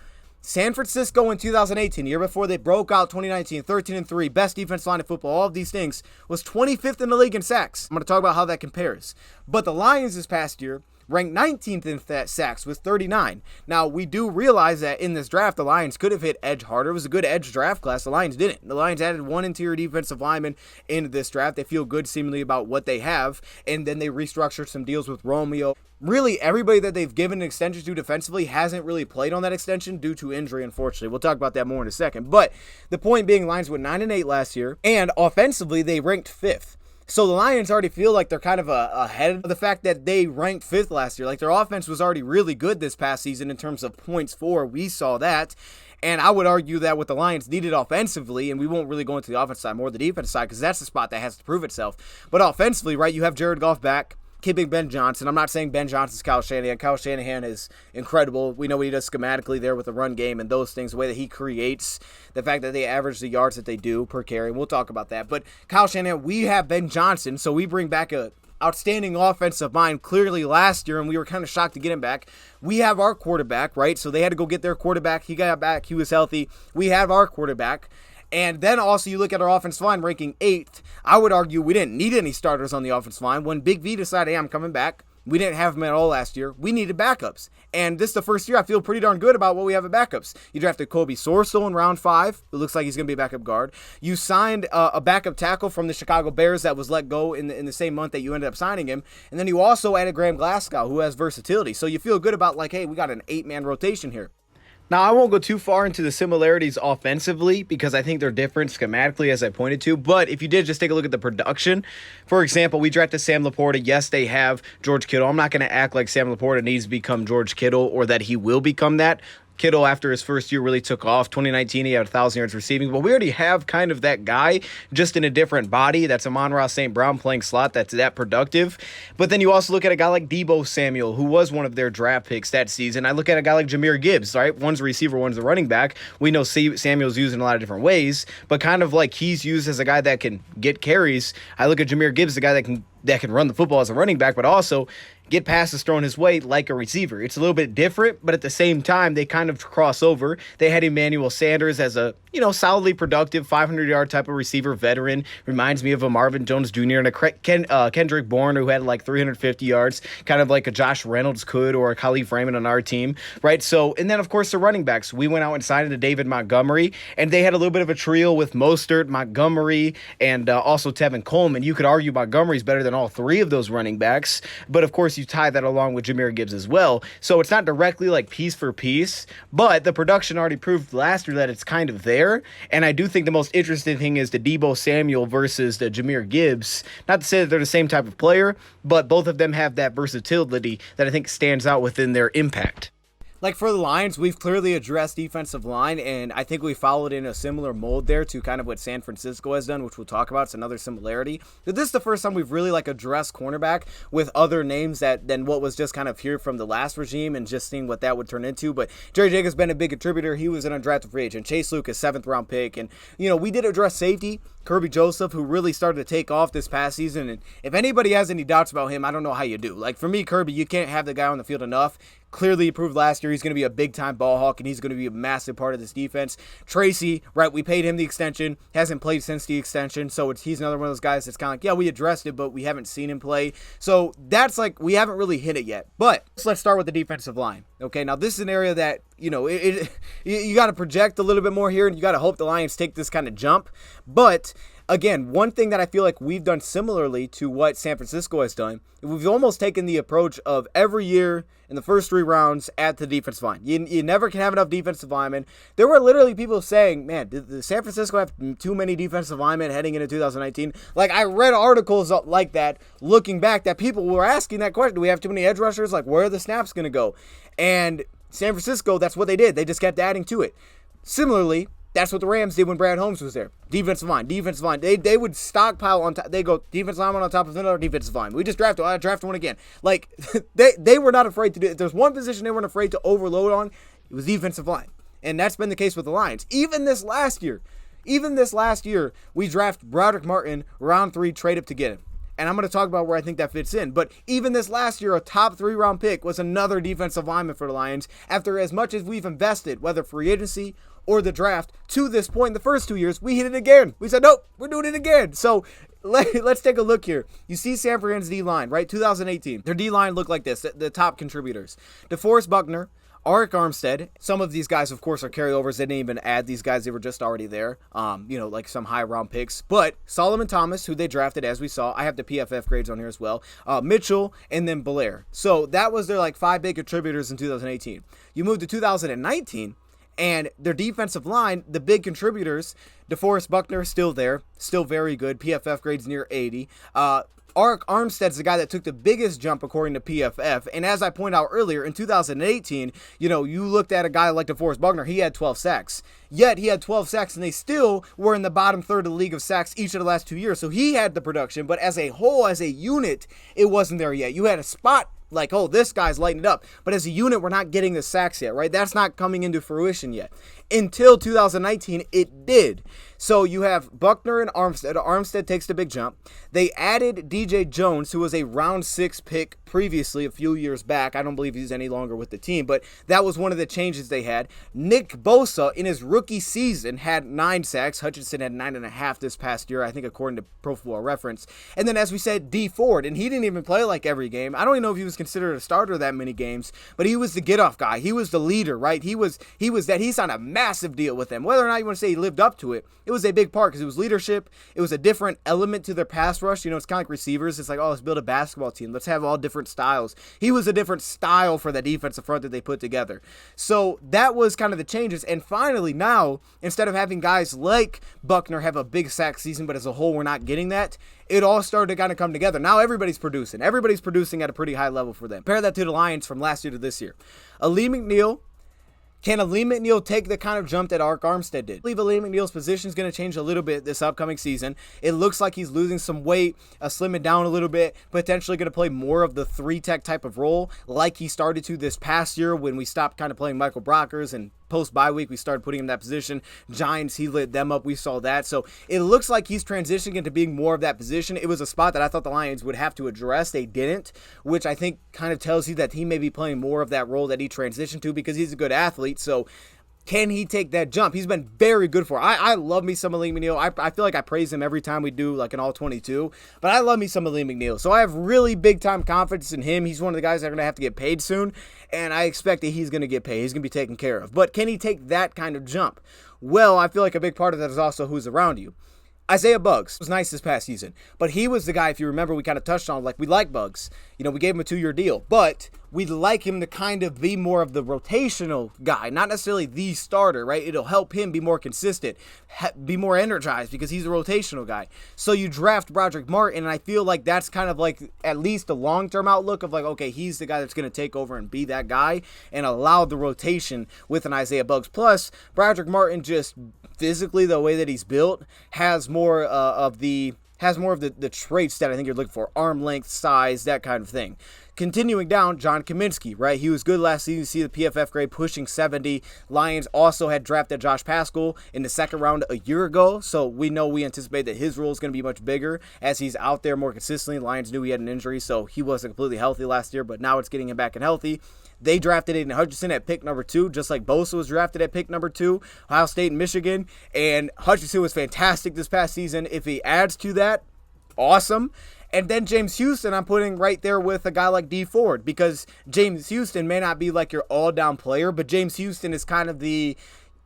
San Francisco in 2018, the year before they broke out 2019, 13-3, best defense line in football, all of these things, was 25th in the league in sacks. I'm going to talk about how that compares. But the Lions this past year ranked 19th in sacks with 39. Now, we do realize that in this draft, the Lions could have hit edge harder. It was a good edge draft class. The Lions didn't. The Lions added 1 interior defensive lineman into this draft. They feel good seemingly about what they have, and then they restructured some deals with Romeo. Really, everybody that they've given an extension to defensively hasn't really played on that extension due to injury, unfortunately. We'll talk about that more in a second. But the point being, Lions went 9-8 last year, and offensively, they ranked 5th. So the Lions already feel like they're kind of ahead of the fact that they ranked 5th last year. Like, their offense was already really good this past season in terms of points for. We saw that. And I would argue that what the Lions needed offensively, and we won't really go into the offense side, more the defense side, because that's the spot that has to prove itself. But offensively, right, you have Jared Goff back, keeping Ben Johnson. I'm not saying Ben Johnson's Kyle Shanahan. Kyle Shanahan is incredible. We know what he does schematically there with the run game and those things, the way that he creates, the fact that they average the yards that they do per carry. And we'll talk about that. But Kyle Shanahan, we have Ben Johnson, so we bring back a outstanding offensive mind clearly last year, and we were kind of shocked to get him back. We have our quarterback, right? So they had to go get their quarterback. He got back. He was healthy. We have our quarterback. And then also you look at our offensive line ranking 8th. I would argue we didn't need any starters on the offensive line. When Big V decided, hey, I'm coming back, we didn't have him at all last year. We needed backups. And this is the first year I feel pretty darn good about what we have at backups. You drafted Kobe Sorsel in round 5. It looks like he's going to be a backup guard. You signed a backup tackle from the Chicago Bears that was let go in the same month that you ended up signing him. And then you also added Graham Glasgow, who has versatility. So you feel good about, like, hey, we got an 8-man rotation here. Now, I won't go too far into the similarities offensively because I think they're different schematically, as I pointed to. But if you did just take a look at the production, for example, we drafted Sam Laporta. Yes, they have George Kittle. I'm not going to act like Sam Laporta needs to become George Kittle or that he will become that. Kittle, after his first year, really took off. 2019, he had 1,000 yards receiving. But we already have kind of that guy, just in a different body. That's Amon-Ra St. Brown playing slot. That's that productive. But then you also look at a guy like Deebo Samuel, who was one of their draft picks that season. I look at a guy like Jahmyr Gibbs, right? One's a receiver, one's a running back. We know Samuel's used in a lot of different ways, but kind of like he's used as a guy that can get carries. I look at Jahmyr Gibbs, the guy that can run the football as a running back, but also get passes thrown his way like a receiver. It's a little bit different, but at the same time, they kind of cross over. They had Emmanuel Sanders as a, solidly productive 500-yard type of receiver veteran. Reminds me of a Marvin Jones Jr. and a Kendrick Bourne who had like 350 yards, kind of like a Josh Reynolds could or a Khalif Raymond on our team, right? So, and then of course the running backs. We went out and signed into David Montgomery, and they had a little bit of a trio with Mostert, Montgomery, and also Tevin Coleman. You could argue Montgomery's better than all 3 of those running backs, but of course you tie that along with Jahmyr Gibbs as well. So it's not directly like piece for piece, but the production already proved last year that it's kind of there. And I do think the most interesting thing is the Deebo Samuel versus the Jahmyr Gibbs. Not to say that they're the same type of player, but both of them have that versatility that I think stands out within their impact. Like for the Lions, we've clearly addressed defensive line, and I think we followed in a similar mold there to kind of what San Francisco has done, which we'll talk about. It's another similarity. But this is the first time we've really addressed cornerback with other names than what was just kind of here from the last regime and just seeing what that would turn into. But Jerry Jacobs has been a big contributor. He was an undrafted free agent. Chase Lucas, 7th-round pick. And, we did address safety. Kirby Joseph, who really started to take off this past season. And if anybody has any doubts about him, I don't know how you do. Like, for me, Kirby, you can't have the guy on the field enough. Clearly he proved last year he's going to be a big-time ball hawk, and he's going to be a massive part of this defense. Tracy, right, we paid him the extension. Hasn't played since the extension, so he's another one of those guys that's kind of like, yeah, we addressed it, but we haven't seen him play. So that's we haven't really hit it yet. But let's start with the defensive line. Okay, now this is an area that, you got to project a little bit more here, and you got to hope the Lions take this kind of jump. But again, one thing that I feel like we've done similarly to what San Francisco has done, we've almost taken the approach of every year in the first 3 rounds at the defensive line. You never can have enough defensive linemen. There were literally people saying, man, did San Francisco have too many defensive linemen heading into 2019? Like, I read articles like that looking back that people were asking that question. Do we have too many edge rushers? Like, where are the snaps going to go? And San Francisco, that's what they did. They just kept adding to it. Similarly, that's what the Rams did when Brad Holmes was there. Defensive line. They would stockpile on top. They go defensive lineman on top of another defensive line. We just drafted. I drafted one again. Like, they were not afraid to do it. If there's one position they weren't afraid to overload on, it was defensive line. And that's been the case with the Lions. Even this last year, we draft Broderick Martin, round 3, trade up to get him. And I'm going to talk about where I think that fits in. But even this last year, a top 3-round pick was another defensive lineman for the Lions. After as much as we've invested, whether free agency or the draft, to this point, the first 2 years, we hit it again. We said, nope, we're doing it again. So let's take a look here. You see San Fran's D-line, right? 2018. Their D-line looked like this, the top contributors. DeForest Buckner, Arik Armstead. Some of these guys, of course, are carryovers. They didn't even add these guys. They were just already there, like some high-round picks. But Solomon Thomas, who they drafted, as we saw. I have the PFF grades on here as well. Mitchell, and then Belair. So that was their 5 big contributors in 2018. You move to 2019, and their defensive line, the big contributors, DeForest Buckner, still there. Still very good. PFF grades near 80. Arik Armstead's the guy that took the biggest jump according to PFF. And as I pointed out earlier, in 2018, you looked at a guy like DeForest Buckner, he had 12 sacks. Yet he had 12 sacks and they still were in the bottom third of the league of sacks each of the last 2 years. So he had the production, but as a whole, as a unit, it wasn't there yet. You had a spot like, oh, this guy's lighting it up. But as a unit, we're not getting the sacks yet, right? That's not coming into fruition yet. Until 2019, it did. So you have Buckner and Armstead. Armstead takes the big jump. They added DJ Jones, who was a round 6 pick previously a few years back. I don't believe he's any longer with the team, but that was one of the changes they had. Nick Bosa, in his rookie season, had 9 sacks. Hutchinson had 9.5 this past year, I think, according to Pro Football Reference. And then, as we said, Dee Ford, and he didn't even play like every game. I don't even know if he was considered a starter that many games, but he was the get-off guy. He was the leader, right? He was that. He signed a massive deal with them. Whether or not you want to say he lived up to it, it was a big part because it was leadership. It was a different element to their pass rush. It's kind of like receivers. It's like, oh, let's build a basketball team. Let's have all different styles. He was a different style for that defensive front that they put together. So that was kind of the changes. And finally now, instead of having guys like Buckner have a big sack season, but as a whole, we're not getting that, it all started to kind of come together. Now everybody's producing. Everybody's producing at a pretty high level for them. Compare that to the Lions from last year to this year. Can Aleem McNeil take the kind of jump that Arik Armstead did? I believe Aleem McNeil's position is going to change a little bit this upcoming season. It looks like he's losing some weight, slimming down a little bit, potentially going to play more of the 3-tech type of role like he started to this past year when we stopped kind of playing Michael Brockers, and post-bye week, we started putting him in that position. Giants, he lit them up. We saw that. So it looks like he's transitioning into being more of that position. It was a spot that I thought the Lions would have to address. They didn't, which I think kind of tells you that he may be playing more of that role that he transitioned to because he's a good athlete. So can he take that jump? He's been very good for it. I love me some Aleem McNeil. I feel like I praise him every time we do like an all-22, but I love me some Aleem McNeil. So I have really big-time confidence in him. He's one of the guys that are going to have to get paid soon, and I expect that he's going to get paid. He's going to be taken care of. But can he take that kind of jump? Well, I feel like a big part of that is also who's around you. Isaiah Buggs was nice this past season, but he was the guy, if you remember, we kind of touched on, like, we like Buggs. We gave him a 2-year deal, but we'd like him to kind of be more of the rotational guy, not necessarily the starter, right? It'll help him be more consistent, be more energized because he's a rotational guy. So you draft Broderick Martin, and I feel like that's kind of like at least a long-term outlook of like, okay, he's the guy that's going to take over and be that guy and allow the rotation with an Isaiah Buggs. Plus, Broderick Martin just physically, the way that he's built, has more of the traits that I think you're looking for. Arm length, size, that kind of thing. Continuing down, John Kaminsky, right? He was good last season. You see the PFF grade pushing 70. Lions also had drafted Josh Paschal in the second round a year ago, so we anticipate that his role is going to be much bigger as he's out there more consistently. Lions knew he had an injury, so he wasn't completely healthy last year, but now it's getting him back and healthy. They drafted Aiden Hutchinson at pick number 2, just like Bosa was drafted at pick number 2, Ohio State and Michigan. And Hutchinson was fantastic this past season. If he adds to that, awesome. And then James Houston, I'm putting right there with a guy like Dee Ford, because James Houston may not be like your all-down player, but James Houston is kind of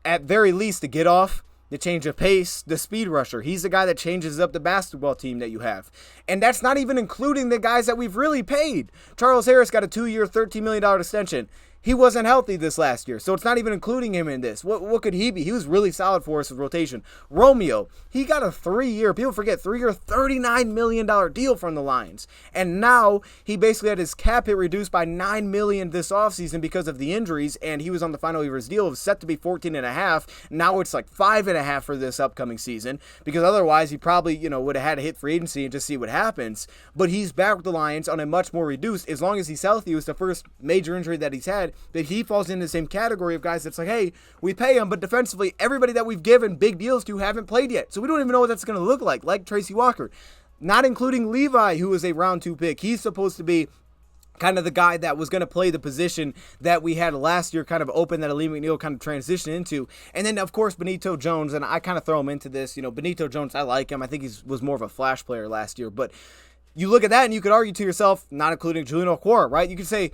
at very least, the get-off, the change of pace, the speed rusher. He's the guy that changes up the basketball team that you have. And that's not even including the guys that we've really paid. Charles Harris got a 2-year, $13 million extension. He wasn't healthy this last year, so it's not even including him in this. What could he be? He was really solid for us with rotation. Romeo, he got a 3-year, people forget, 3-year, $39 million deal from the Lions. And now he basically had his cap hit reduced by $9 million this offseason because of the injuries, and he was on the final year of his deal. It was set to be $14.5. Now it's like $5.5 for this upcoming season, because otherwise he probably, would have had to hit free agency and just see what happens. But he's back with the Lions on a much more reduced, as long as he's healthy. It was the first major injury that he's had, that he falls in the same category of guys that's like, hey, we pay him, but defensively, everybody that we've given big deals to haven't played yet. So we don't even know what that's going to look like Tracy Walker. Not including Levi, who was a round 2 pick. He's supposed to be kind of the guy that was going to play the position that we had last year kind of open, that Aleem McNeil kind of transitioned into. And then, of course, Benito Jones, and I kind of throw him into this. Benito Jones, I like him. I think he was more of a flash player last year. But you look at that and you could argue to yourself, not including Julian Okwara, right? You could say,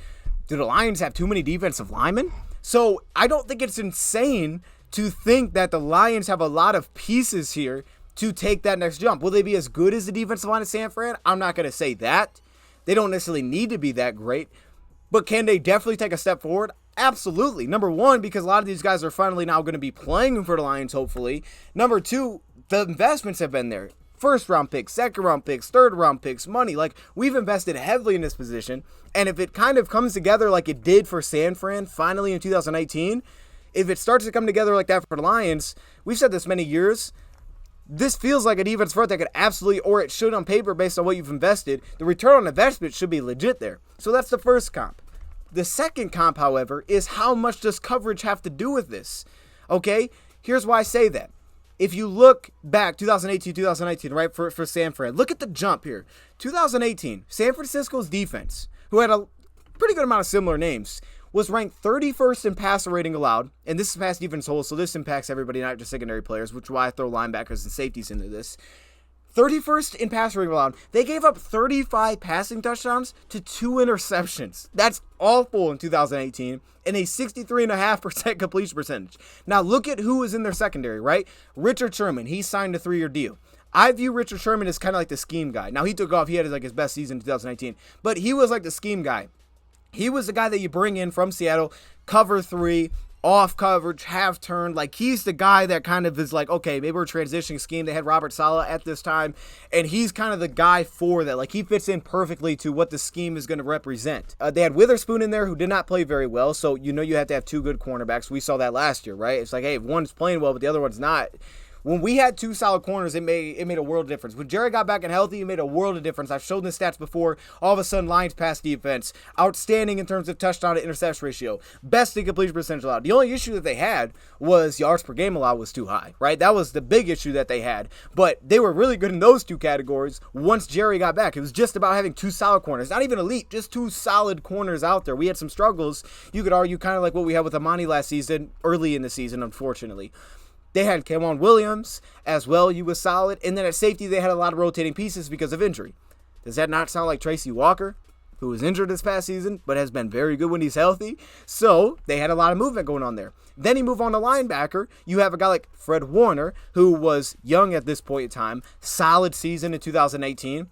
do the Lions have too many defensive linemen? So I don't think it's insane to think that the Lions have a lot of pieces here to take that next jump. Will they be as good as the defensive line of San Fran? I'm not going to say that. They don't necessarily need to be that great. But can they definitely take a step forward? Absolutely. Number one, because a lot of these guys are finally now going to be playing for the Lions, hopefully. Number two, the investments have been there. first round picks, second round picks, third round picks, money. Like, we've invested heavily in this position. And if it kind of comes together like it did for San Fran finally in 2018, if it starts to come together like that for the Lions, we've said this many years, this feels like a defense front that could absolutely, or it should on paper based on what you've invested, the return on investment should be legit there. So that's the first comp. The second comp, however, is how much does coverage have to do with this? Okay, here's why I say that. If you look back, 2018, 2019, right, for San Fran, look at the jump here. 2018, San Francisco's defense, who had a pretty good amount of similar names, was ranked 31st in passer rating allowed, and this is pass defense whole, so this impacts everybody, not just secondary players, which is why I throw linebackers and safeties into this. 31st in passer rating allowed. They gave up 35 passing touchdowns to 2 interceptions. That's awful in 2018, and a 63.5% completion percentage. Now look at who is in their secondary, right? Richard Sherman, he signed a 3-year deal. I view Richard Sherman as kind of like the scheme guy. Now he took off, he had his best season in 2019, but he was like the scheme guy. He was the guy that you bring in from Seattle, cover 3, off coverage, half turn. Like, he's the guy that kind of is like, okay, maybe we're transitioning scheme. They had Robert Saleh at this time, and he's kind of the guy for that. Like, he fits in perfectly to what the scheme is going to represent. They had Witherspoon in there who did not play very well, so you know you have to have 2 good cornerbacks. We saw that last year, right? It's like, hey, if one's playing well, but the other one's not. When we had 2 solid corners, it made a world of difference. When Jerry got back and healthy, it made a world of difference. I've shown the stats before. All of a sudden, Lions pass defense, outstanding in terms of touchdown to interception ratio, best in completion percentage allowed. The only issue that they had was yards per game allowed was too high, right? That was the big issue that they had. But they were really good in those 2 categories once Jerry got back. It was just about having 2 solid corners, not even elite, just 2 solid corners out there. We had some struggles. You could argue kind of like what we had with Amani last season, early in the season, unfortunately. They had K'Waun Williams as well. He was solid. And then at safety, they had a lot of rotating pieces because of injury. Does that not sound like Tracy Walker, who was injured this past season, but has been very good when he's healthy? So they had a lot of movement going on there. Then you move on to linebacker. You have a guy like Fred Warner, who was young at this point in time, solid season in 2018,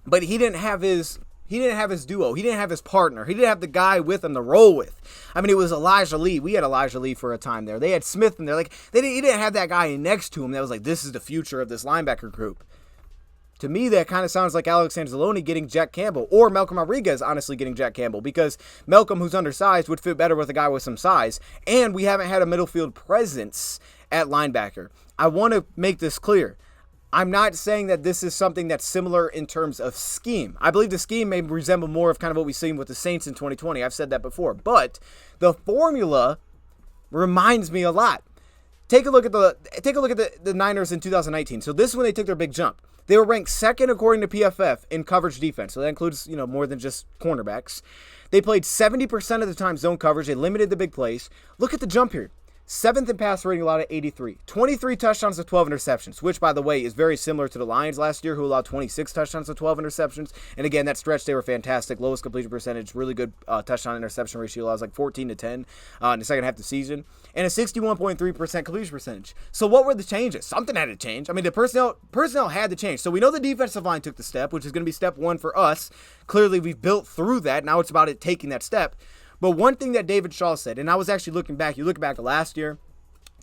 but he didn't have his duo. He didn't have his partner. He didn't have the guy with him to roll with. I mean, it was Elijah Lee. We had Elijah Lee for a time there. They had Smith in there. Like, he didn't have that guy next to him that was like, this is the future of this linebacker group. To me, that kind of sounds like Alex Anzalone getting Jack Campbell, or Malcolm Rodriguez honestly getting Jack Campbell, because Malcolm, who's undersized, would fit better with a guy with some size. And we haven't had a middle field presence at linebacker. I want to make this clear. I'm not saying that this is something that's similar in terms of scheme. I believe the scheme may resemble more of kind of what we've seen with the Saints in 2020. I've said that before. But the formula reminds me a lot. Take a look at the Niners in 2019. So this is when they took their big jump. They were ranked 2nd according to PFF in coverage defense. So that includes, more than just cornerbacks. They played 70% of the time zone coverage. They limited the big plays. Look at the jump here. 7th in pass rating allowed at 83. 23 touchdowns to 12 interceptions, which, by the way, is very similar to the Lions last year, who allowed 26 touchdowns to 12 interceptions. And again, that stretch, they were fantastic. Lowest completion percentage, really good touchdown interception ratio. Allows like 14 to 10 in the second half of the season. And a 61.3% completion percentage. So what were the changes? Something had to change. I mean, the personnel had to change. So we know the defensive line took the step, which is going to be step 1 for us. Clearly, we've built through that. Now it's about it taking that step. But one thing that David Shaw said, and I was actually looking back, you look back to last year,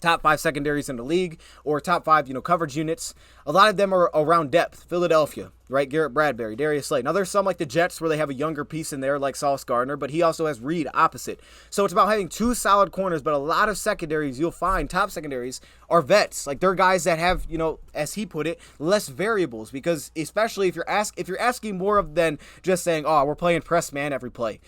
top 5 secondaries in the league, or top 5, coverage units. A lot of them are around depth. Philadelphia, right? Garrett Bradbury, Darius Slay. Now, there's some like the Jets where they have a younger piece in there like Sauce Gardner, but he also has Reed opposite. So it's about having 2 solid corners, but a lot of secondaries, you'll find top secondaries are vets. Like, they're guys that have, as he put it, less variables, because especially if you're asking more of than just saying, oh, we're playing press man every play.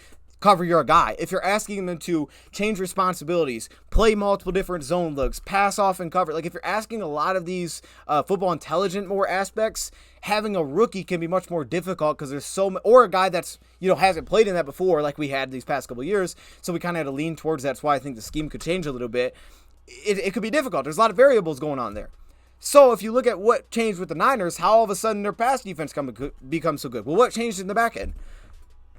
Cover your guy. If you're asking them to change responsibilities, play multiple different zone looks, pass off and cover, like if you're asking a lot of these football intelligent more aspects, having a rookie can be much more difficult because there's or a guy that's, hasn't played in that before like we had these past couple of years. So we kind of had to lean towards that. That's why I think the scheme could change a little bit. It could be difficult. There's a lot of variables going on there. So if you look at what changed with the Niners, how all of a sudden their pass defense becomes so good? Well, what changed in the back end?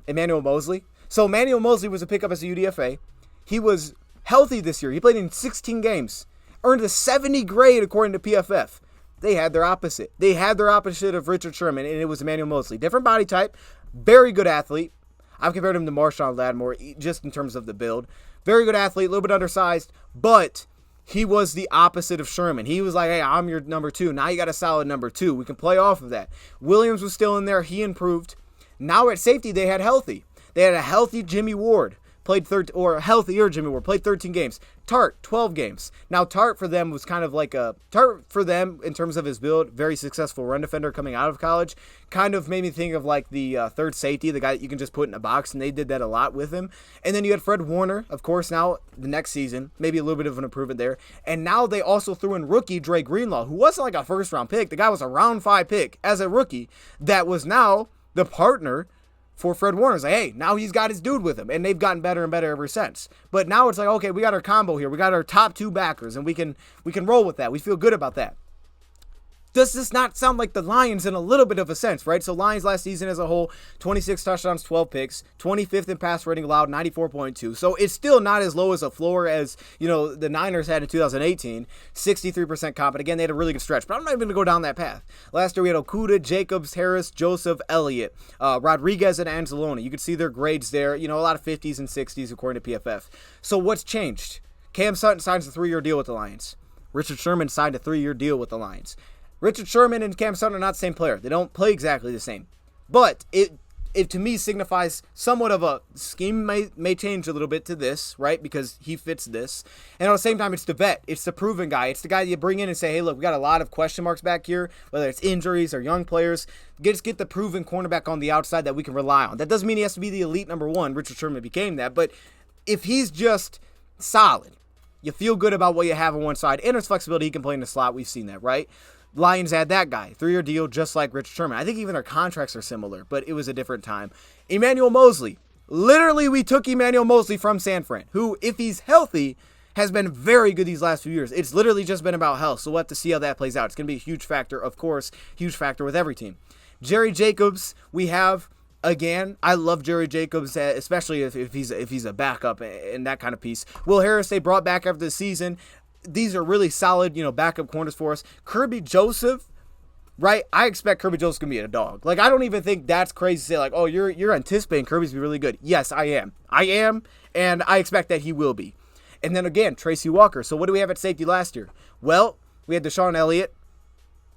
Emmanuel Moseley. So Emmanuel Moseley was a pickup as a UDFA. He was healthy this year. He played in 16 games. Earned a 70 grade according to PFF. They had their opposite. They had their opposite of Richard Sherman, and it was Emmanuel Moseley. Different body type. Very good athlete. I've compared him to Marshawn Lattimore just in terms of the build. Very good athlete, a little bit undersized, but he was the opposite of Sherman. He was like, hey, I'm your number 2. Now you got a solid number 2. We can play off of that. Williams was still in there. He improved. Now at safety, they had healthy. They had a healthy Jimmy Ward. Played a healthier Jimmy Ward, played 13 games. Tart, 12 games. Now, Tart for them was kind of like Tart for them in terms of his build, very successful run defender coming out of college. Kind of made me think of like the third safety, the guy that you can just put in a box, and they did that a lot with him. And then you had Fred Warner, of course, now the next season, maybe a little bit of an improvement there. And now they also threw in rookie Dre Greenlaw, who wasn't like a first-round pick. The guy was a round 5 pick as a rookie that was now the partner for Fred Warner. It's like, hey, now he's got his dude with him, and they've gotten better and better ever since. But now it's like, okay, we got our combo here. We got our top 2 backers, and we can roll with that. We feel good about that. Does this not sound like the Lions in a little bit of a sense, right? So Lions last season as a whole, 26 touchdowns, 12 picks, 25th in pass rating allowed, 94.2. So it's still not as low as a floor as, the Niners had in 2018, 63% comp. And again, they had a really good stretch, but I'm not even going to go down that path. Last year we had Okudah, Jacobs, Harris, Joseph, Elliott, Rodriguez, and Anzalone. You can see their grades there, a lot of 50s and 60s according to PFF. So what's changed? Cam Sutton signs a 3-year deal with the Lions. Richard Sherman signed a 3-year deal with the Lions. Richard Sherman and Cam Sutton are not the same player. They don't play exactly the same. But it to me signifies somewhat of a scheme may change a little bit to this, right? Because he fits this. And at the same time, it's the vet. It's the proven guy. It's the guy you bring in and say, hey, look, we got a lot of question marks back here, whether it's injuries or young players. Just get the proven cornerback on the outside that we can rely on. That doesn't mean he has to be the elite number 1. Richard Sherman became that. But if he's just solid, you feel good about what you have on one side. And there's flexibility. He can play in the slot. We've seen that, right? Lions had that guy, 3-year deal, just like Richard Sherman. I think even their contracts are similar, but it was a different time. Emmanuel Mosley. Literally, we took Emmanuel Mosley from San Fran, who, if he's healthy, has been very good these last few years. It's literally just been about health, so we'll have to see how that plays out. It's going to be a huge factor, of course, huge factor with every team. Jerry Jacobs, we have, again, I love Jerry Jacobs, especially if he's a backup and that kind of piece. Will Harris, they brought back after the season. These are really solid, backup corners for us. Kirby Joseph, right? I expect Kirby Joseph to be a dog. Like, I don't even think that's crazy to say, like, oh, you're anticipating Kirby's to be really good. Yes, I am. And I expect that he will be. And then again, Tracy Walker. So what do we have at safety last year? Well, we had Deshaun Elliott,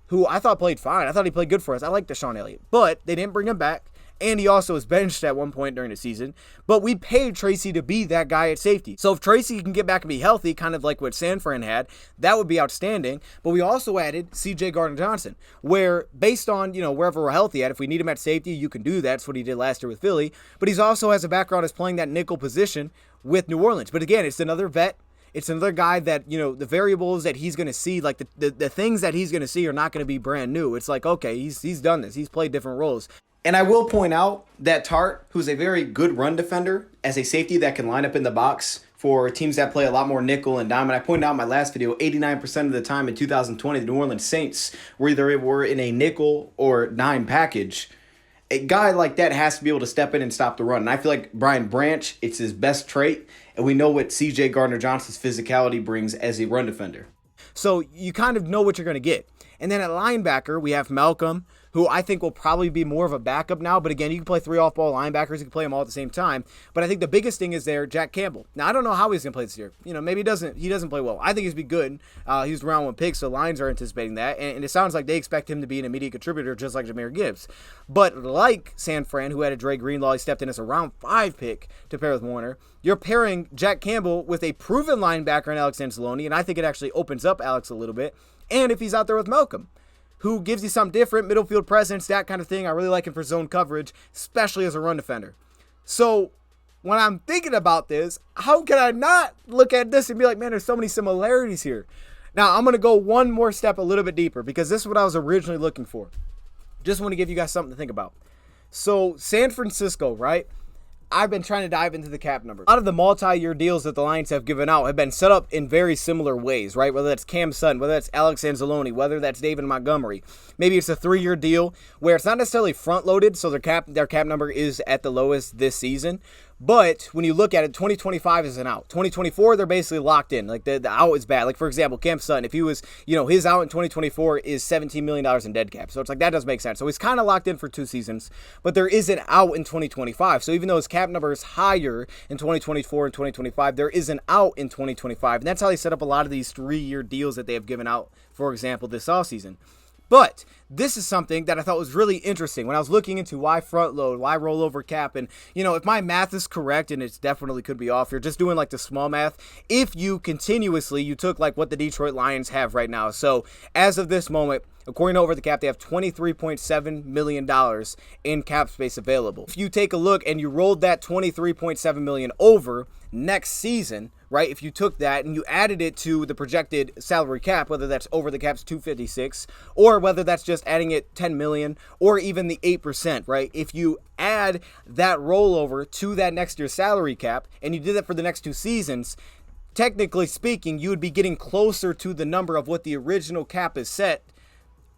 who I thought played fine. I thought he played good for us. I like Deshaun Elliott. But they didn't bring him back. And he also was benched at one point during the season. But we paid Tracy to be that guy at safety. So if Tracy can get back and be healthy, kind of like what San Fran had, that would be outstanding. But we also added C.J. Gardner-Johnson, where based on, wherever we're healthy at, if we need him at safety, you can do that. That's what he did last year with Philly. But he also has a background as playing that nickel position with New Orleans. But again, it's another vet. It's another guy that, the variables that he's going to see, like the things that he's going to see are not going to be brand new. It's like, okay, he's done this. He's played different roles. And I will point out that Tart, who's a very good run defender, as a safety that can line up in the box for teams that play a lot more nickel and dime. And I pointed out in my last video, 89% of the time in 2020, the New Orleans Saints were either in a nickel or dime package. A guy like that has to be able to step in and stop the run. And I feel like Brian Branch, it's his best trait. And we know what C.J. Gardner-Johnson's physicality brings as a run defender. So you kind of know what you're going to get. And then at linebacker, we have Malcolm, who I think will probably be more of a backup now. But again, you can play 3 off-ball linebackers. You can play them all at the same time. But I think the biggest thing is there, Jack Campbell. Now, I don't know how he's going to play this year. Maybe he doesn't play well. I think he's be good. He was the round 1 pick, so Lions are anticipating that. And it sounds like they expect him to be an immediate contributor, just like Jahmyr Gibbs. But like San Fran, who had a Dre Greenlaw, he stepped in as a round 5 pick to pair with Warner. You're pairing Jack Campbell with a proven linebacker in Alex Anzalone, and I think it actually opens up Alex a little bit. And if he's out there with Malcolm, who gives you something different, middle field presence, that kind of thing. I really like him for zone coverage, especially as a run defender. So when I'm thinking about this, how can I not look at this and be like, man, there's so many similarities here. Now, I'm going to go one more step a little bit deeper because this is what I was originally looking for. Just want to give you guys something to think about. So San Francisco, right? I've been trying to dive into the cap numbers. A lot of the multi-year deals that the Lions have given out have been set up in very similar ways, right? Whether that's Cam Sutton, whether that's Alex Anzalone, whether that's David Montgomery. Maybe it's a 3-year deal where it's not necessarily front-loaded, so their cap number is at the lowest this season. But when you look at it, 2025 is an out. 2024, they're basically locked in. Like the out is bad. Like for example, Cam Sutton, if he was, his out in 2024 is $17 million in dead cap. So it's like that doesn't make sense. So he's kind of locked in for 2 seasons, but there is an out in 2025. So even though his cap number is higher in 2024 and 2025, there is an out in 2025. And that's how they set up a lot of these 3-year deals that they have given out, for example, this offseason. But this is something that I thought was really interesting when I was looking into why front load, why rollover cap. And, if my math is correct, and it definitely could be off, you're just doing like the small math. If you took like what the Detroit Lions have right now. So as of this moment, according to Over the Cap, they have $23.7 million in cap space available. If you take a look and you rolled that $23.7 million over next season, right? If you took that and you added it to the projected salary cap, whether that's Over the Cap's 256 or whether that's just adding it 10 million or even the 8%, right? If you add that rollover to that next year's salary cap and you did that for the next 2 seasons, technically speaking, you would be getting closer to the number of what the original cap is set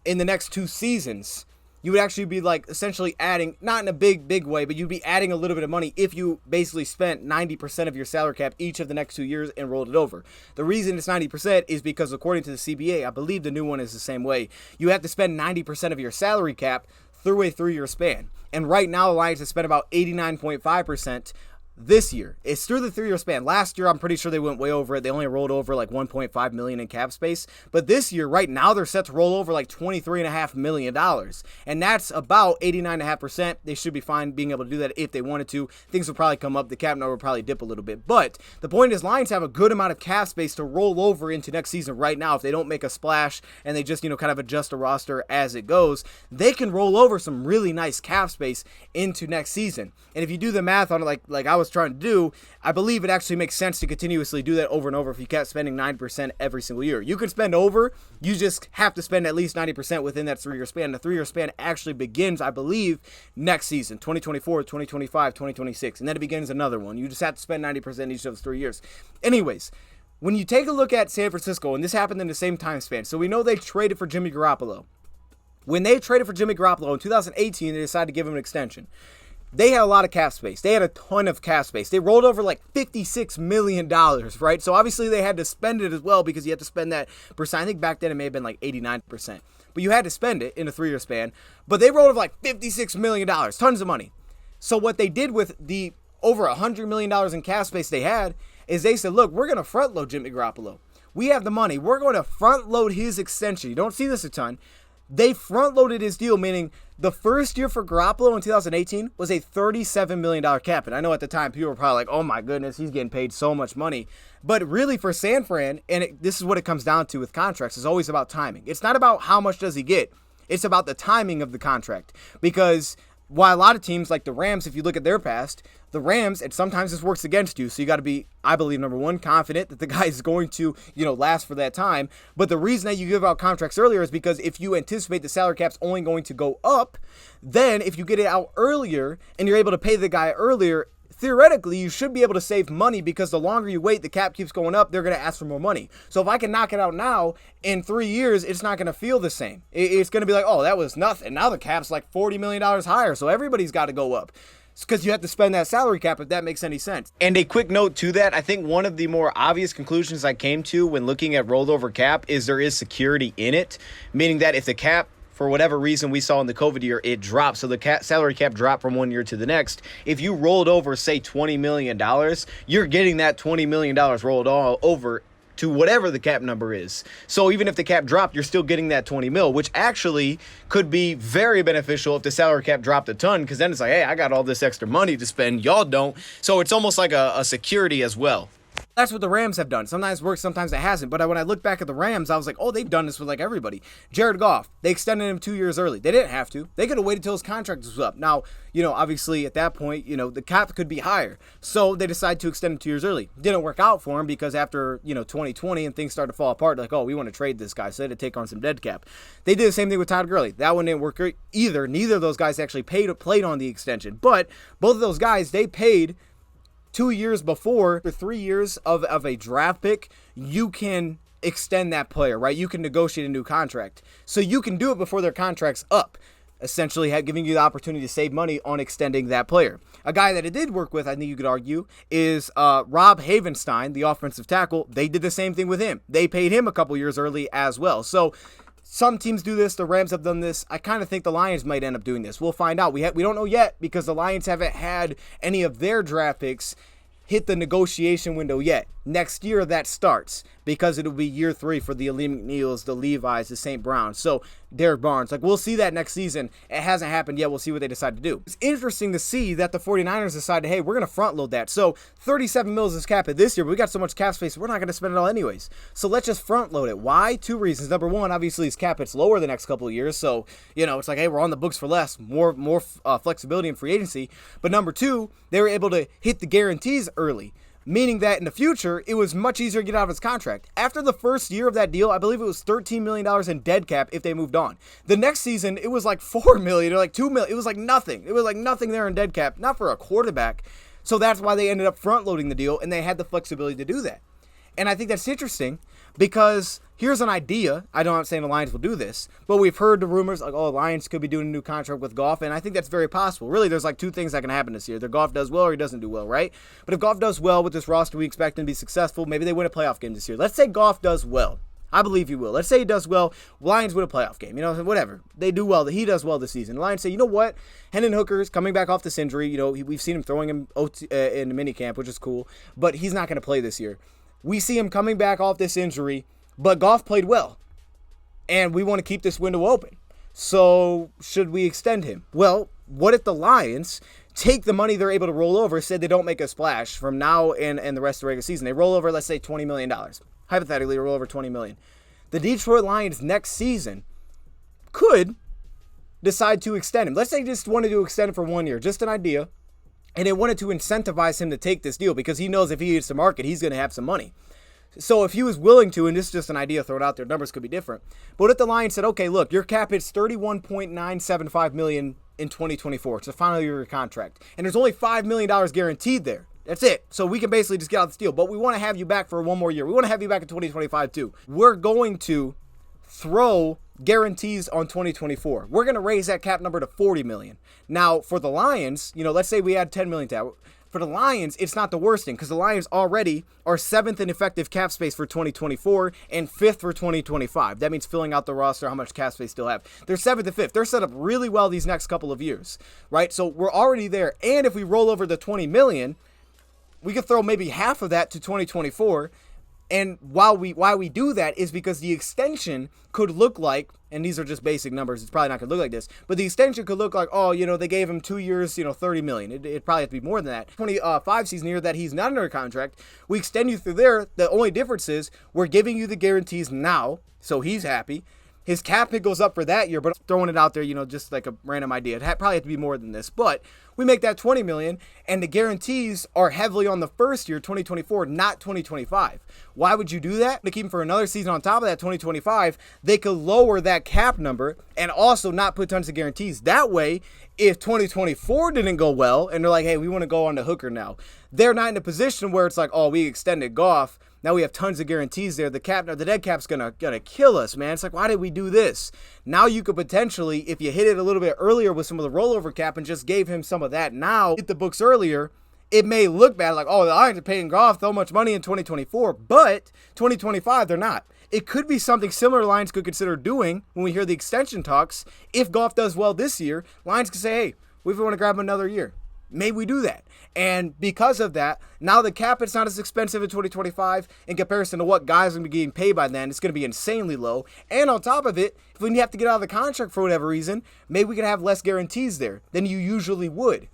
in the next 2 seasons. You would actually be like essentially adding, not in a big way, but you'd be adding a little bit of money if you basically spent 90% of your salary cap each of the next 2 years and rolled it over. The reason it's 90% is because according to the CBA, I believe the new one is the same way, you have to spend 90% of your salary cap through a 3-year span. And right now, the Lions have spent about 89.5% this year. It's through the 3-year span. Last year, I'm pretty sure they went way over it. They only rolled over like $1.5 million in cap space. But this year, right now, they're set to roll over like $23.5 million. And that's about 89.5%. They should be fine being able to do that if they wanted to. Things will probably come up. The cap number will probably dip a little bit. But the point is, Lions have a good amount of cap space to roll over into next season right now. If they don't make a splash and they just, kind of adjust the roster as it goes, they can roll over some really nice cap space into next season. And if you do the math on it like I was trying to do, I believe it actually makes sense to continuously do that over and over if you kept spending 9% every single year. You can spend over, you just have to spend at least 90% within that 3-year span. The 3-year span actually begins, I believe, next season, 2024, 2025, 2026, and then it begins another one. You just have to spend 90% each of those 3 years. Anyways, when you take a look at San Francisco, and this happened in the same time span, so we know they traded for Jimmy Garoppolo. When they traded for Jimmy Garoppolo in 2018, they decided to give him an extension. They had a lot of cap space. They had a ton of cap space. They rolled over like $56 million, right? So obviously they had to spend it as well because you have to spend that percent. I think back then it may have been like 89%. But you had to spend it in a 3-year span. But they rolled over like $56 million, tons of money. So what they did with the over $100 million in cap space they had is they said, look, we're going to front load Jimmy Garoppolo. We have the money. We're going to front load his extension. You don't see this a ton. They front-loaded his deal, meaning the first year for Garoppolo in 2018 was a $37 million cap. And I know at the time people were probably like, oh my goodness, he's getting paid so much money. But really for San Fran, and this is what it comes down to with contracts, it's always about timing. It's not about how much does he get. It's about the timing of the contract. Because while a lot of teams like the Rams, if you look at their past, the Rams, and sometimes this works against you. So you got to be, I believe, number one, confident that the guy is going to, last for that time. But the reason that you give out contracts earlier is because if you anticipate the salary cap's only going to go up, then if you get it out earlier and you're able to pay the guy earlier, theoretically, you should be able to save money because the longer you wait, the cap keeps going up, they're going to ask for more money. So if I can knock it out now, in 3 years, it's not going to feel the same. It's going to be like, oh, that was nothing. Now the cap's like $40 million higher, so everybody's got to go up. It's because you have to spend that salary cap, if that makes any sense. And a quick note to that, I think one of the more obvious conclusions I came to when looking at rollover cap is there is security in it, meaning that if the cap, for whatever reason we saw in the COVID year, it dropped. So the salary cap dropped from one year to the next. If you rolled over, say, $20 million, you're getting that $20 million rolled all over to whatever the cap number is. So even if the cap dropped, you're still getting that 20 mil, which actually could be very beneficial if the salary cap dropped a ton, because then it's like, hey, I got all this extra money to spend. Y'all don't. So it's almost like a security as well. That's what the Rams have done. Sometimes it works, sometimes it hasn't. But when I look back at the Rams, I was like, oh, they've done this with like everybody. Jared Goff, they extended him 2 years early. They didn't have to. They could have waited till his contract was up. Now, obviously at that point, the cap could be higher. So they decided to extend him 2 years early. Didn't work out for him because after, 2020 and things started to fall apart, like, oh, we want to trade this guy. So they had to take on some dead cap. They did the same thing with Todd Gurley. That one didn't work either. Neither of those guys actually played on the extension. But both of those guys, they paid 2 years before, for 3 years of a draft pick, you can extend that player, right? You can negotiate a new contract. So you can do it before their contract's up. essentially giving you the opportunity to save money on extending that player. A guy that it did work with, I think you could argue, is Rob Havenstein, the offensive tackle. They did the same thing with him. They paid him a couple years early as well. So some teams do this. The Rams have done this. I kind of think the Lions might end up doing this. We'll find out. We don't know yet because the Lions haven't had any of their draft picks hit the negotiation window yet. Next year that starts because it'll be year 3 for the Aleem McNeils, the Levis, the St. Browns. So Derek Barnes, we'll see that next season. It hasn't happened yet. We'll see what they decide to do. It's interesting to see that the 49ers decided, hey, we're going to front load that. So 37 mils is cap it this year, but we got so much cap space, we're not going to spend it all anyways. So let's just front load it. Why? 2 reasons. Number 1, obviously his cap it's lower the next couple of years. So, it's like, hey, we're on the books for less, more flexibility in free agency. But number 2, they were able to hit the guarantees early, meaning that in the future, it was much easier to get out of his contract. After the first year of that deal, I believe it was $13 million in dead cap if they moved on. The next season, it was like $4 million or like $2 million. It was like nothing. It was like nothing there in dead cap, not for a quarterback. So that's why they ended up front loading the deal, and they had the flexibility to do that. And I think that's interesting because here's an idea. I'm not saying the Lions will do this, but we've heard the rumors like, the Lions could be doing a new contract with Goff, and I think that's very possible. Really, there's like 2 things that can happen this year. Either Goff does well or he doesn't do well, right? But if Goff does well with this roster, we expect him to be successful. Maybe they win a playoff game this year. Let's say Goff does well. I believe he will. Let's say he does well. Lions win a playoff game. Whatever. They do well. He does well this season. The Lions say, you know what? Hendon Hooker's coming back off this injury. We've seen him throwing him in the minicamp, which is cool, but he's not going to play this year. We see him coming back off this injury, but Goff played well, and we want to keep this window open. So should we extend him? Well, what if the Lions take the money they're able to roll over, say they don't make a splash from now and the rest of the regular season? They roll over, let's say, $20 million. Hypothetically, roll over $20 million. The Detroit Lions next season could decide to extend him. Let's say they just wanted to extend him for 1 year, just an idea. And they wanted to incentivize him to take this deal because he knows if he hits the market, he's going to have some money. So if he was willing to, and this is just an idea thrown out there, numbers could be different. But if the Lions said, okay, look, your cap hits $31.975 million in 2024. It's the final year of your contract. And there's only $5 million guaranteed there. That's it. So we can basically just get out this deal. But we want to have you back for 1 more year. We want to have you back in 2025 too. We're going to throw guarantees on 2024. We're going to raise that cap number to $40 million. Now, for the Lions, let's say we add $10 million to that. For the Lions, it's not the worst thing because the Lions already are 7th in effective cap space for 2024 and 5th for 2025. That means filling out the roster, how much cap space they still have. They're 7th and 5th. They're set up really well these next couple of years, right? So we're already there. And if we roll over the $20 million, we could throw maybe half of that to 2024. And why we do that is because the extension could look like, and these are just basic numbers, it's probably not going to look like this, but the extension could look like, they gave him 2 years, $30 million. It'd probably have to be more than that. 25 season year that he's not under contract, we extend you through there. The only difference is we're giving you the guarantees now, so he's happy. His cap hit goes up for that year, but throwing it out there, just like a random idea. It probably have to be more than this, but we make that $20 million, and the guarantees are heavily on the first year, 2024, not 2025. Why would you do that? To keep him for another season on top of that 2025, they could lower that cap number and also not put tons of guarantees. That way, if 2024 didn't go well, and they're like, hey, we want to go on to Hooker now, they're not in a position where it's like, we extended Goff. Now we have tons of guarantees there. The dead cap's gonna kill us, man. It's like, why did we do this? Now you could potentially, if you hit it a little bit earlier with some of the rollover cap and just gave him some of that now, hit the books earlier, it may look bad, like, the Lions are paying Goff so much money in 2024, but 2025, they're not. It could be something similar Lions could consider doing when we hear the extension talks. If Goff does well this year, Lions could say, hey, we want to grab him another year. Maybe we do that. And because of that, now the cap is not as expensive in 2025 in comparison to what guys are going to be getting paid by then. It's going to be insanely low. And on top of it, if we have to get out of the contract for whatever reason, maybe we can have less guarantees there than you usually would.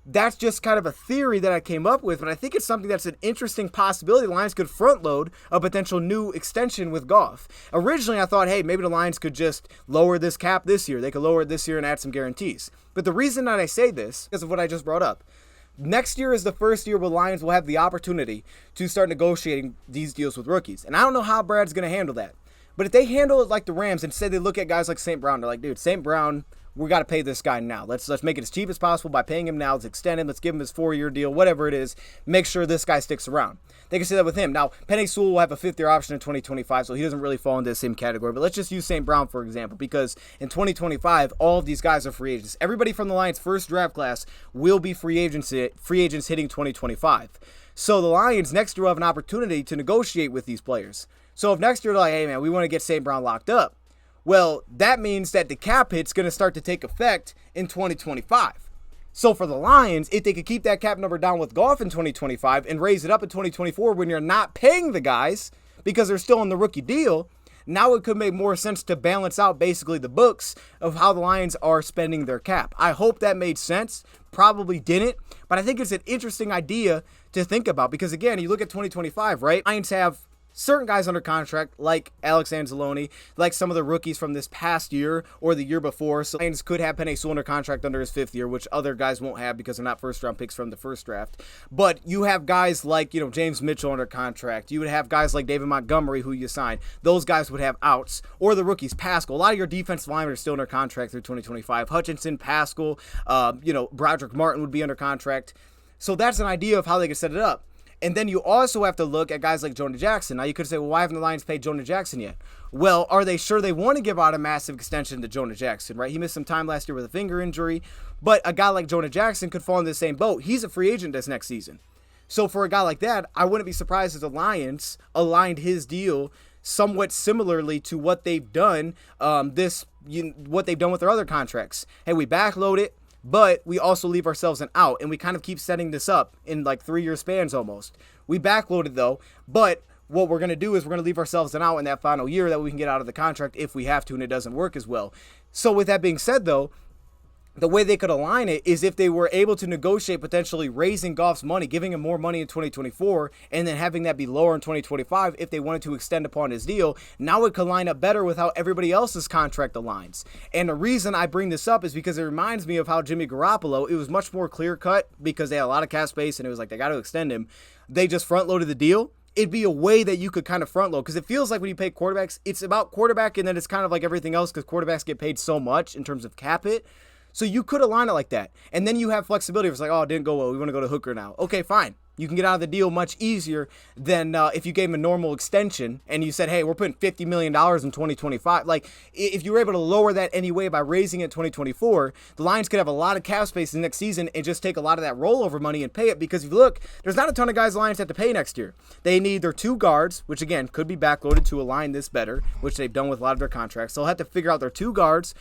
That's just kind of a theory that I came up with, but I think it's something that's an interesting possibility. The Lions could front load a potential new extension with Goff. Originally, I thought, hey, maybe the Lions could just lower this cap this year. They could lower it this year and add some guarantees. But the reason that I say this is because of what I just brought up. Next year is the first year where Lions will have the opportunity to start negotiating these deals with rookies. And I don't know how Brad's going to handle that. But if they handle it like the Rams and say they look at guys like St. Brown, they're like, dude, St. Brown, we got to pay this guy now. Let's make it as cheap as possible by paying him now. Let's extend him. Let's give him his 4-year deal, whatever it is. Make sure this guy sticks around. They can say that with him. Now, Penei Sewell will have a 5th-year option in 2025, so he doesn't really fall into the same category. But let's just use St. Brown, for example, because in 2025, all of these guys are free agents. Everybody from the Lions' first draft class will be free agents hitting 2025. So the Lions next year will have an opportunity to negotiate with these players. So if next year they're like, hey, man, we want to get St. Brown locked up, well, that means that the cap hit's going to start to take effect in 2025. So for the Lions, if they could keep that cap number down with Goff in 2025 and raise it up in 2024 when you're not paying the guys because they're still on the rookie deal, now it could make more sense to balance out basically the books of how the Lions are spending their cap. I hope that made sense. Probably didn't, but I think it's an interesting idea to think about because, again, you look at 2025, right? Lions have certain guys under contract, like Alex Anzalone, like some of the rookies from this past year or the year before. So Lions could have Penei Sewell under contract under his 5th year, which other guys won't have because they're not first-round picks from the first draft. But you have guys like, James Mitchell under contract. You would have guys like David Montgomery who you signed. Those guys would have outs. Or the rookies, Pascal. A lot of your defensive linemen are still under contract through 2025. Hutchinson, Pascal, Broderick Martin would be under contract. So that's an idea of how they could set it up. And then you also have to look at guys like Jonah Jackson. Now, you could say, well, why haven't the Lions paid Jonah Jackson yet? Well, are they sure they want to give out a massive extension to Jonah Jackson, right? He missed some time last year with a finger injury. But a guy like Jonah Jackson could fall in the same boat. He's a free agent this next season. So for a guy like that, I wouldn't be surprised if the Lions aligned his deal somewhat similarly to what they've done what they've done with their other contracts. Hey, we backload it, but we also leave ourselves an out, and we kind of keep setting this up in like 3-year spans almost. We backloaded though, but what we're going to do is we're going to leave ourselves an out in that final year that we can get out of the contract if we have to and it doesn't work as well. So with that being said though, the way they could align it is if they were able to negotiate potentially raising Goff's money, giving him more money in 2024, and then having that be lower in 2025 if they wanted to extend upon his deal. Now it could line up better with how everybody else's contract aligns. And the reason I bring this up is because it reminds me of how Jimmy Garoppolo, it was much more clear-cut because they had a lot of cap space and it was like they got to extend him. They just front-loaded the deal. It'd be a way that you could kind of front load because it feels like when you pay quarterbacks, it's about quarterback and then it's kind of like everything else because quarterbacks get paid so much in terms of cap hit. So you could align it like that. And then you have flexibility. If it's like, oh, it didn't go well. We want to go to Hooker now. Okay, fine. You can get out of the deal much easier than if you gave him a normal extension and you said, hey, we're putting $50 million in 2025. Like, if you were able to lower that anyway by raising it in 2024, the Lions could have a lot of cap space in the next season and just take a lot of that rollover money and pay it. Because if you look, there's not a ton of guys the Lions have to pay next year. They need their 2 guards, which again could be backloaded to align this better, which they've done with a lot of their contracts. They'll have to figure out their 2 guards,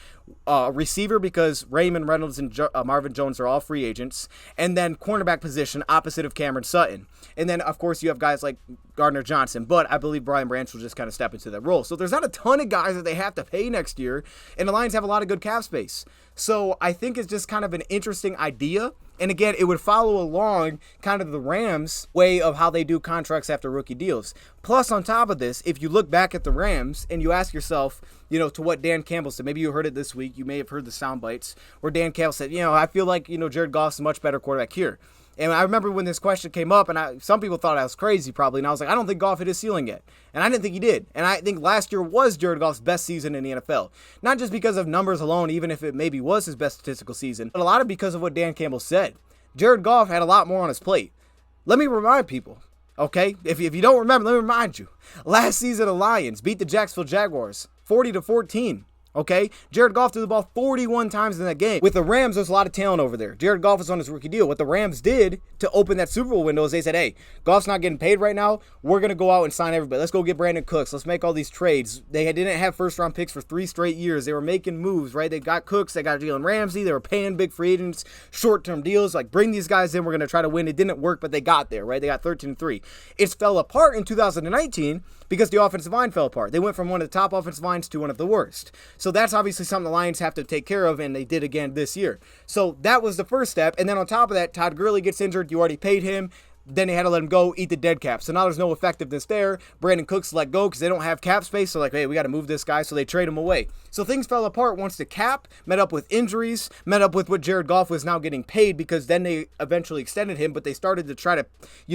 a receiver because Raymond Reynolds and Marvin Jones are all free agents, and then cornerback position opposite of Cameron Sutton. And then, of course, you have guys like Gardner Johnson, but I believe Brian Branch will just kind of step into that role. So there's not a ton of guys that they have to pay next year, and the Lions have a lot of good cap space. So I think it's just kind of an interesting idea. And again, it would follow along kind of the Rams' way of how they do contracts after rookie deals. Plus, on top of this, if you look back at the Rams and you ask yourself, to what Dan Campbell said, maybe you heard it this week, you may have heard the sound bites, where Dan Campbell said, I feel like, Jared Goff's a much better quarterback here. And I remember when this question came up, and some people thought I was crazy probably, and I was like, I don't think Goff hit his ceiling yet. And I didn't think he did. And I think last year was Jared Goff's best season in the NFL. Not just because of numbers alone, even if it maybe was his best statistical season, but a lot of because of what Dan Campbell said. Jared Goff had a lot more on his plate. Let me remind people, okay? If you don't remember, let me remind you. Last season, the Lions beat the Jacksonville Jaguars 40-14. Okay, Jared Goff threw the ball 41 times in that game. With the Rams, there's a lot of talent over there. Jared Goff is on his rookie deal. What the Rams did to open that Super Bowl window is they said, hey, Goff's not getting paid right now. We're going to go out and sign everybody. Let's go get Brandon Cooks. Let's make all these trades. They didn't have first-round picks for 3 straight years. They were making moves, right? They got Cooks. They got Jalen Ramsey. They were paying big free agents, short-term deals. Like, bring these guys in. We're going to try to win. It didn't work, but they got there, right? They got 13-3. It fell apart in 2019 because the offensive line fell apart. They went from one of the top offensive lines to one of the worst. So that's obviously something the Lions have to take care of, and they did again this year. So that was the first step. And then on top of that, Todd Gurley gets injured. You already paid him. Then they had to let him go, eat the dead cap. So now there's no effectiveness there. Brandon Cooks let go because they don't have cap space. So like, hey, we got to move this guy. So they trade him away. So things fell apart once the cap met up with injuries, met up with what Jared Goff was now getting paid, because then they eventually extended him, but they started to try to,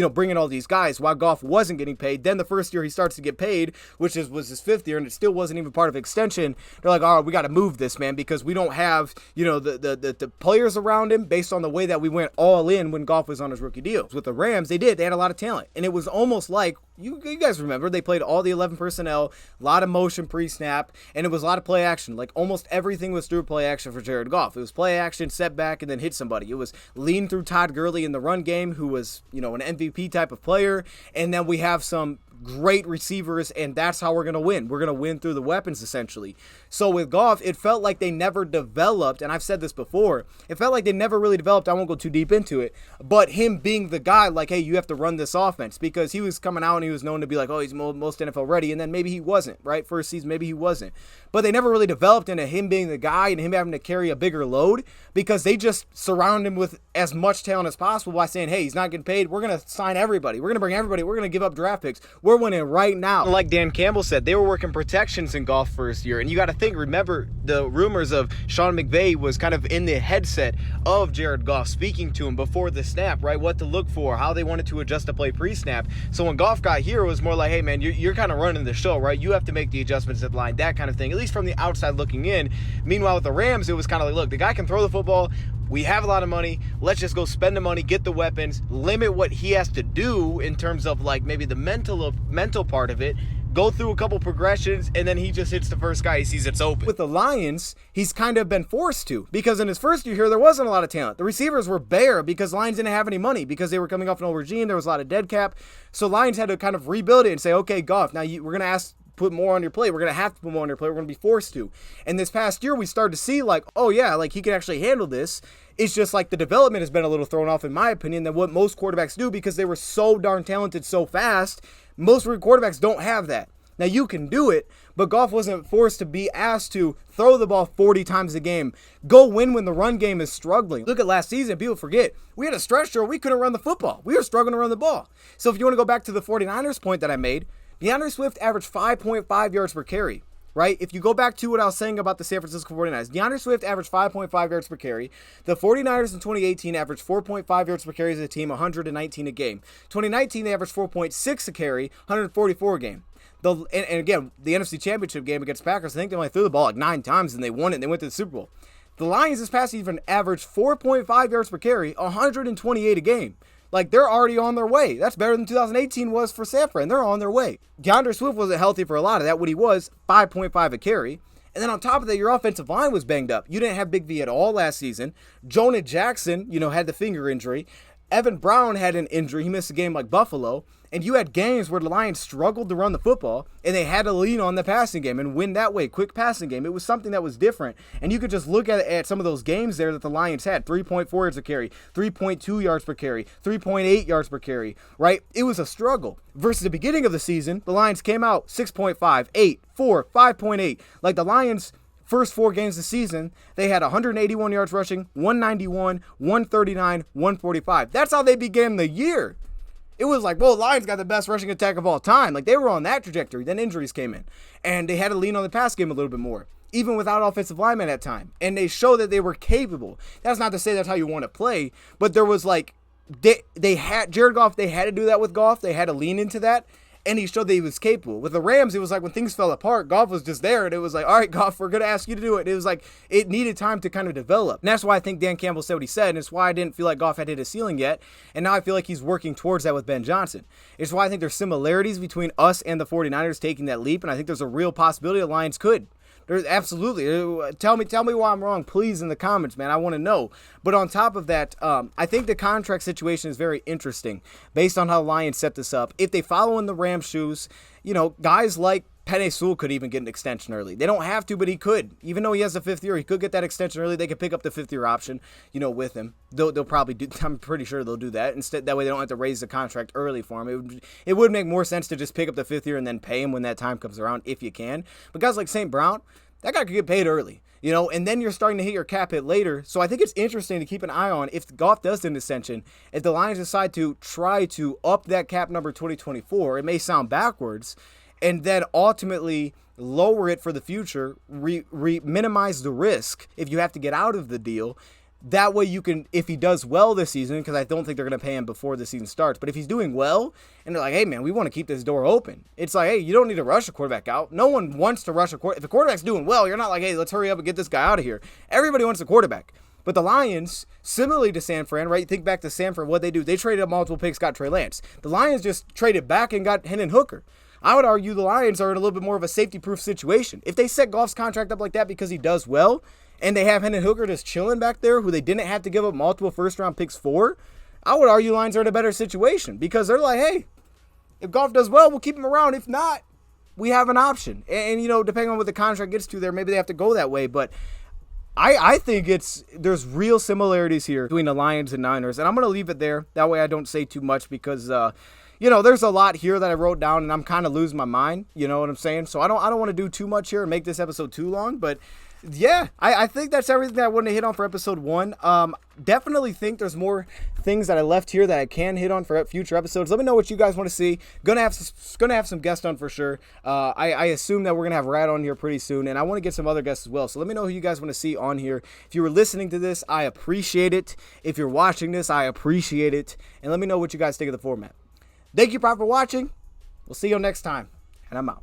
bring in all these guys while Goff wasn't getting paid. Then the first year he starts to get paid, was his 5th year, and it still wasn't even part of extension. They're like, all right, we got to move this, man, because we don't have, the players around him based on the way that we went all in when Goff was on his rookie deal. With the Rams, they had a lot of talent, and it was almost like, you guys remember, they played all the 11 personnel, a lot of motion pre-snap, and it was a lot of play action. Like almost everything was through play action for Jared Goff. It was play action, set back, and then hit somebody. It was lean through Todd Gurley in the run game, who was, an MVP type of player, and then we have some great receivers, and that's how we're going to win. We're going to win through the weapons, essentially. So with Goff, it felt like they never developed, and I've said this before, it felt like they never really developed. I won't go too deep into it, but him being the guy, like, hey, you have to run this offense, because he was coming out and he was known to be like, oh, he's most NFL ready, and then maybe he wasn't, right? First season, maybe he wasn't. But they never really developed into him being the guy and him having to carry a bigger load, because they just surround him with as much talent as possible by saying, hey, he's not getting paid. We're going to sign everybody. We're going to bring everybody. We're going to give up draft picks. We're winning right now. Like Dan Campbell said, they were working protections in Goff first year. And you got to think, remember the rumors of Sean McVay was kind of in the headset of Jared Goff, speaking to him before the snap, right? What to look for, how they wanted to adjust to play pre-snap. So when Goff got here, it was more like, hey, man, you're kind of running the show, right? You have to make the adjustments at the line, that kind of thing, at least from the outside looking in. Meanwhile, with the Rams, it was kind of like, look, the guy can throw the football. We have a lot of money. Let's just go spend the money, get the weapons, limit what he has to do in terms of like maybe the mental part of it, go through a couple progressions, and then he just hits the first guy he sees it's open. With the Lions, he's kind of been forced to, because in his first year here, there wasn't a lot of talent. The receivers were bare because Lions didn't have any money, because they were coming off an old regime. There was a lot of dead cap. So Lions had to kind of rebuild it and say, okay, Goff, now we're going to put more on your plate. We're going to have to put more on your plate. We're going to be forced to. And this past year, we started to see like, oh yeah, like he can actually handle this. It's just like the development has been a little thrown off, in my opinion, than what most quarterbacks do, because they were so darn talented so fast. Most quarterbacks don't have that. Now, you can do it, but Goff wasn't forced to be asked to throw the ball 40 times a game, go win when the run game is struggling. Look at last season. People forget. We had a stretch where we couldn't run the football. We were struggling to run the ball. So if you want to go back to the 49ers point that I made, DeAndre Swift averaged 5.5 yards per carry, right? If you go back to what I was saying about the San Francisco 49ers, DeAndre Swift averaged 5.5 yards per carry. The 49ers in 2018 averaged 4.5 yards per carry as a team, 119 a game. 2019, they averaged 4.6 a carry, 144 a game. And again, the NFC Championship game against Packers, I think they only threw the ball like 9 times and they won it and they went to the Super Bowl. The Lions this past season averaged 4.5 yards per carry, 128 a game. Like, they're already on their way. That's better than 2018 was for San Fran. They're on their way. DeAndre Swift wasn't healthy for a lot of that. What he was, 5.5 a carry. And then on top of that, your offensive line was banged up. You didn't have Big V at all last season. Jonah Jackson, had the finger injury. Evan Brown had an injury. He missed a game like Buffalo. And you had games where the Lions struggled to run the football, and they had to lean on the passing game and win that way. Quick passing game. It was something that was different. And you could just look at some of those games there that the Lions had. 3.4 yards per carry, 3.2 yards per carry, 3.8 yards per carry, right? It was a struggle. Versus the beginning of the season, the Lions came out 6.5, 8, 4, 5.8. Like the Lions' first 4 games of the season, they had 181 yards rushing, 191, 139, 145. That's how they began the year. It was like, well, Lions got the best rushing attack of all time. Like, they were on that trajectory. Then injuries came in. And they had to lean on the pass game a little bit more, even without offensive linemen at time. And they showed that they were capable. That's not to say that's how you want to play, but there was like, they had Jared Goff, they had to do that with Goff. They had to lean into that. And he showed that he was capable. With the Rams, it was like when things fell apart, Goff was just there, and it was like, all right, Goff, we're going to ask you to do it. It was like it needed time to kind of develop. And that's why I think Dan Campbell said what he said, and it's why I didn't feel like Goff had hit his ceiling yet, and now I feel like he's working towards that with Ben Johnson. It's why I think there's similarities between us and the 49ers taking that leap, and I think there's a real possibility the Lions could. There's absolutely. Tell me why I'm wrong, please, in the comments, man. I want to know. But on top of that, I think the contract situation is very interesting based on how Lions set this up. If they follow in the Rams' shoes, guys like Penei Sewell could even get an extension early. They don't have to, but he could. Even though he has a 5th year, he could get that extension early. They could pick up the 5th year option, with him. They'll probably do. I'm pretty sure they'll do that. Instead, that way they don't have to raise the contract early for him. It would make more sense to just pick up the 5th year and then pay him when that time comes around, if you can. But guys like St. Brown, that guy could get paid early, and then you're starting to hit your cap hit later. So I think it's interesting to keep an eye on if Goff does an ascension, if the Lions decide to try to up that cap number 2024, it may sound backwards, and then ultimately lower it for the future, minimize the risk if you have to get out of the deal. That way you can, if he does well this season, because I don't think they're going to pay him before the season starts, but if he's doing well and they're like, hey, man, we want to keep this door open. It's like, hey, you don't need to rush a quarterback out. No one wants to rush a quarterback. If a quarterback's doing well, you're not like, hey, let's hurry up and get this guy out of here. Everybody wants a quarterback. But the Lions, similarly to San Fran, right? Think back to San Fran, what they do. They traded up multiple picks, got Trey Lance. The Lions just traded back and got Hendon Hooker. I would argue the Lions are in a little bit more of a safety-proof situation. If they set Goff's contract up like that because he does well, and they have Hendon Hooker just chilling back there, who they didn't have to give up multiple first-round picks for, I would argue Lions are in a better situation because they're like, hey, if Goff does well, we'll keep him around. If not, we have an option. And depending on what the contract gets to there, maybe they have to go that way. But I think there's real similarities here between the Lions and Niners. And I'm going to leave it there. That way I don't say too much because there's a lot here that I wrote down and I'm kind of losing my mind. You know what I'm saying? So I don't want to do too much here and make this episode too long. But yeah, I think that's everything that I wanted to hit on for episode 1. Definitely think there's more things that I left here that I can hit on for future episodes. Let me know what you guys want to see. Gonna have some guests on for sure. I assume that we're gonna have Rad on here pretty soon, and I want to get some other guests as well. So let me know who you guys want to see on here. If you were listening to this, I appreciate it. If you're watching this, I appreciate it. And let me know what you guys think of the format. Thank you, Prop, for watching. We'll see you next time, and I'm out.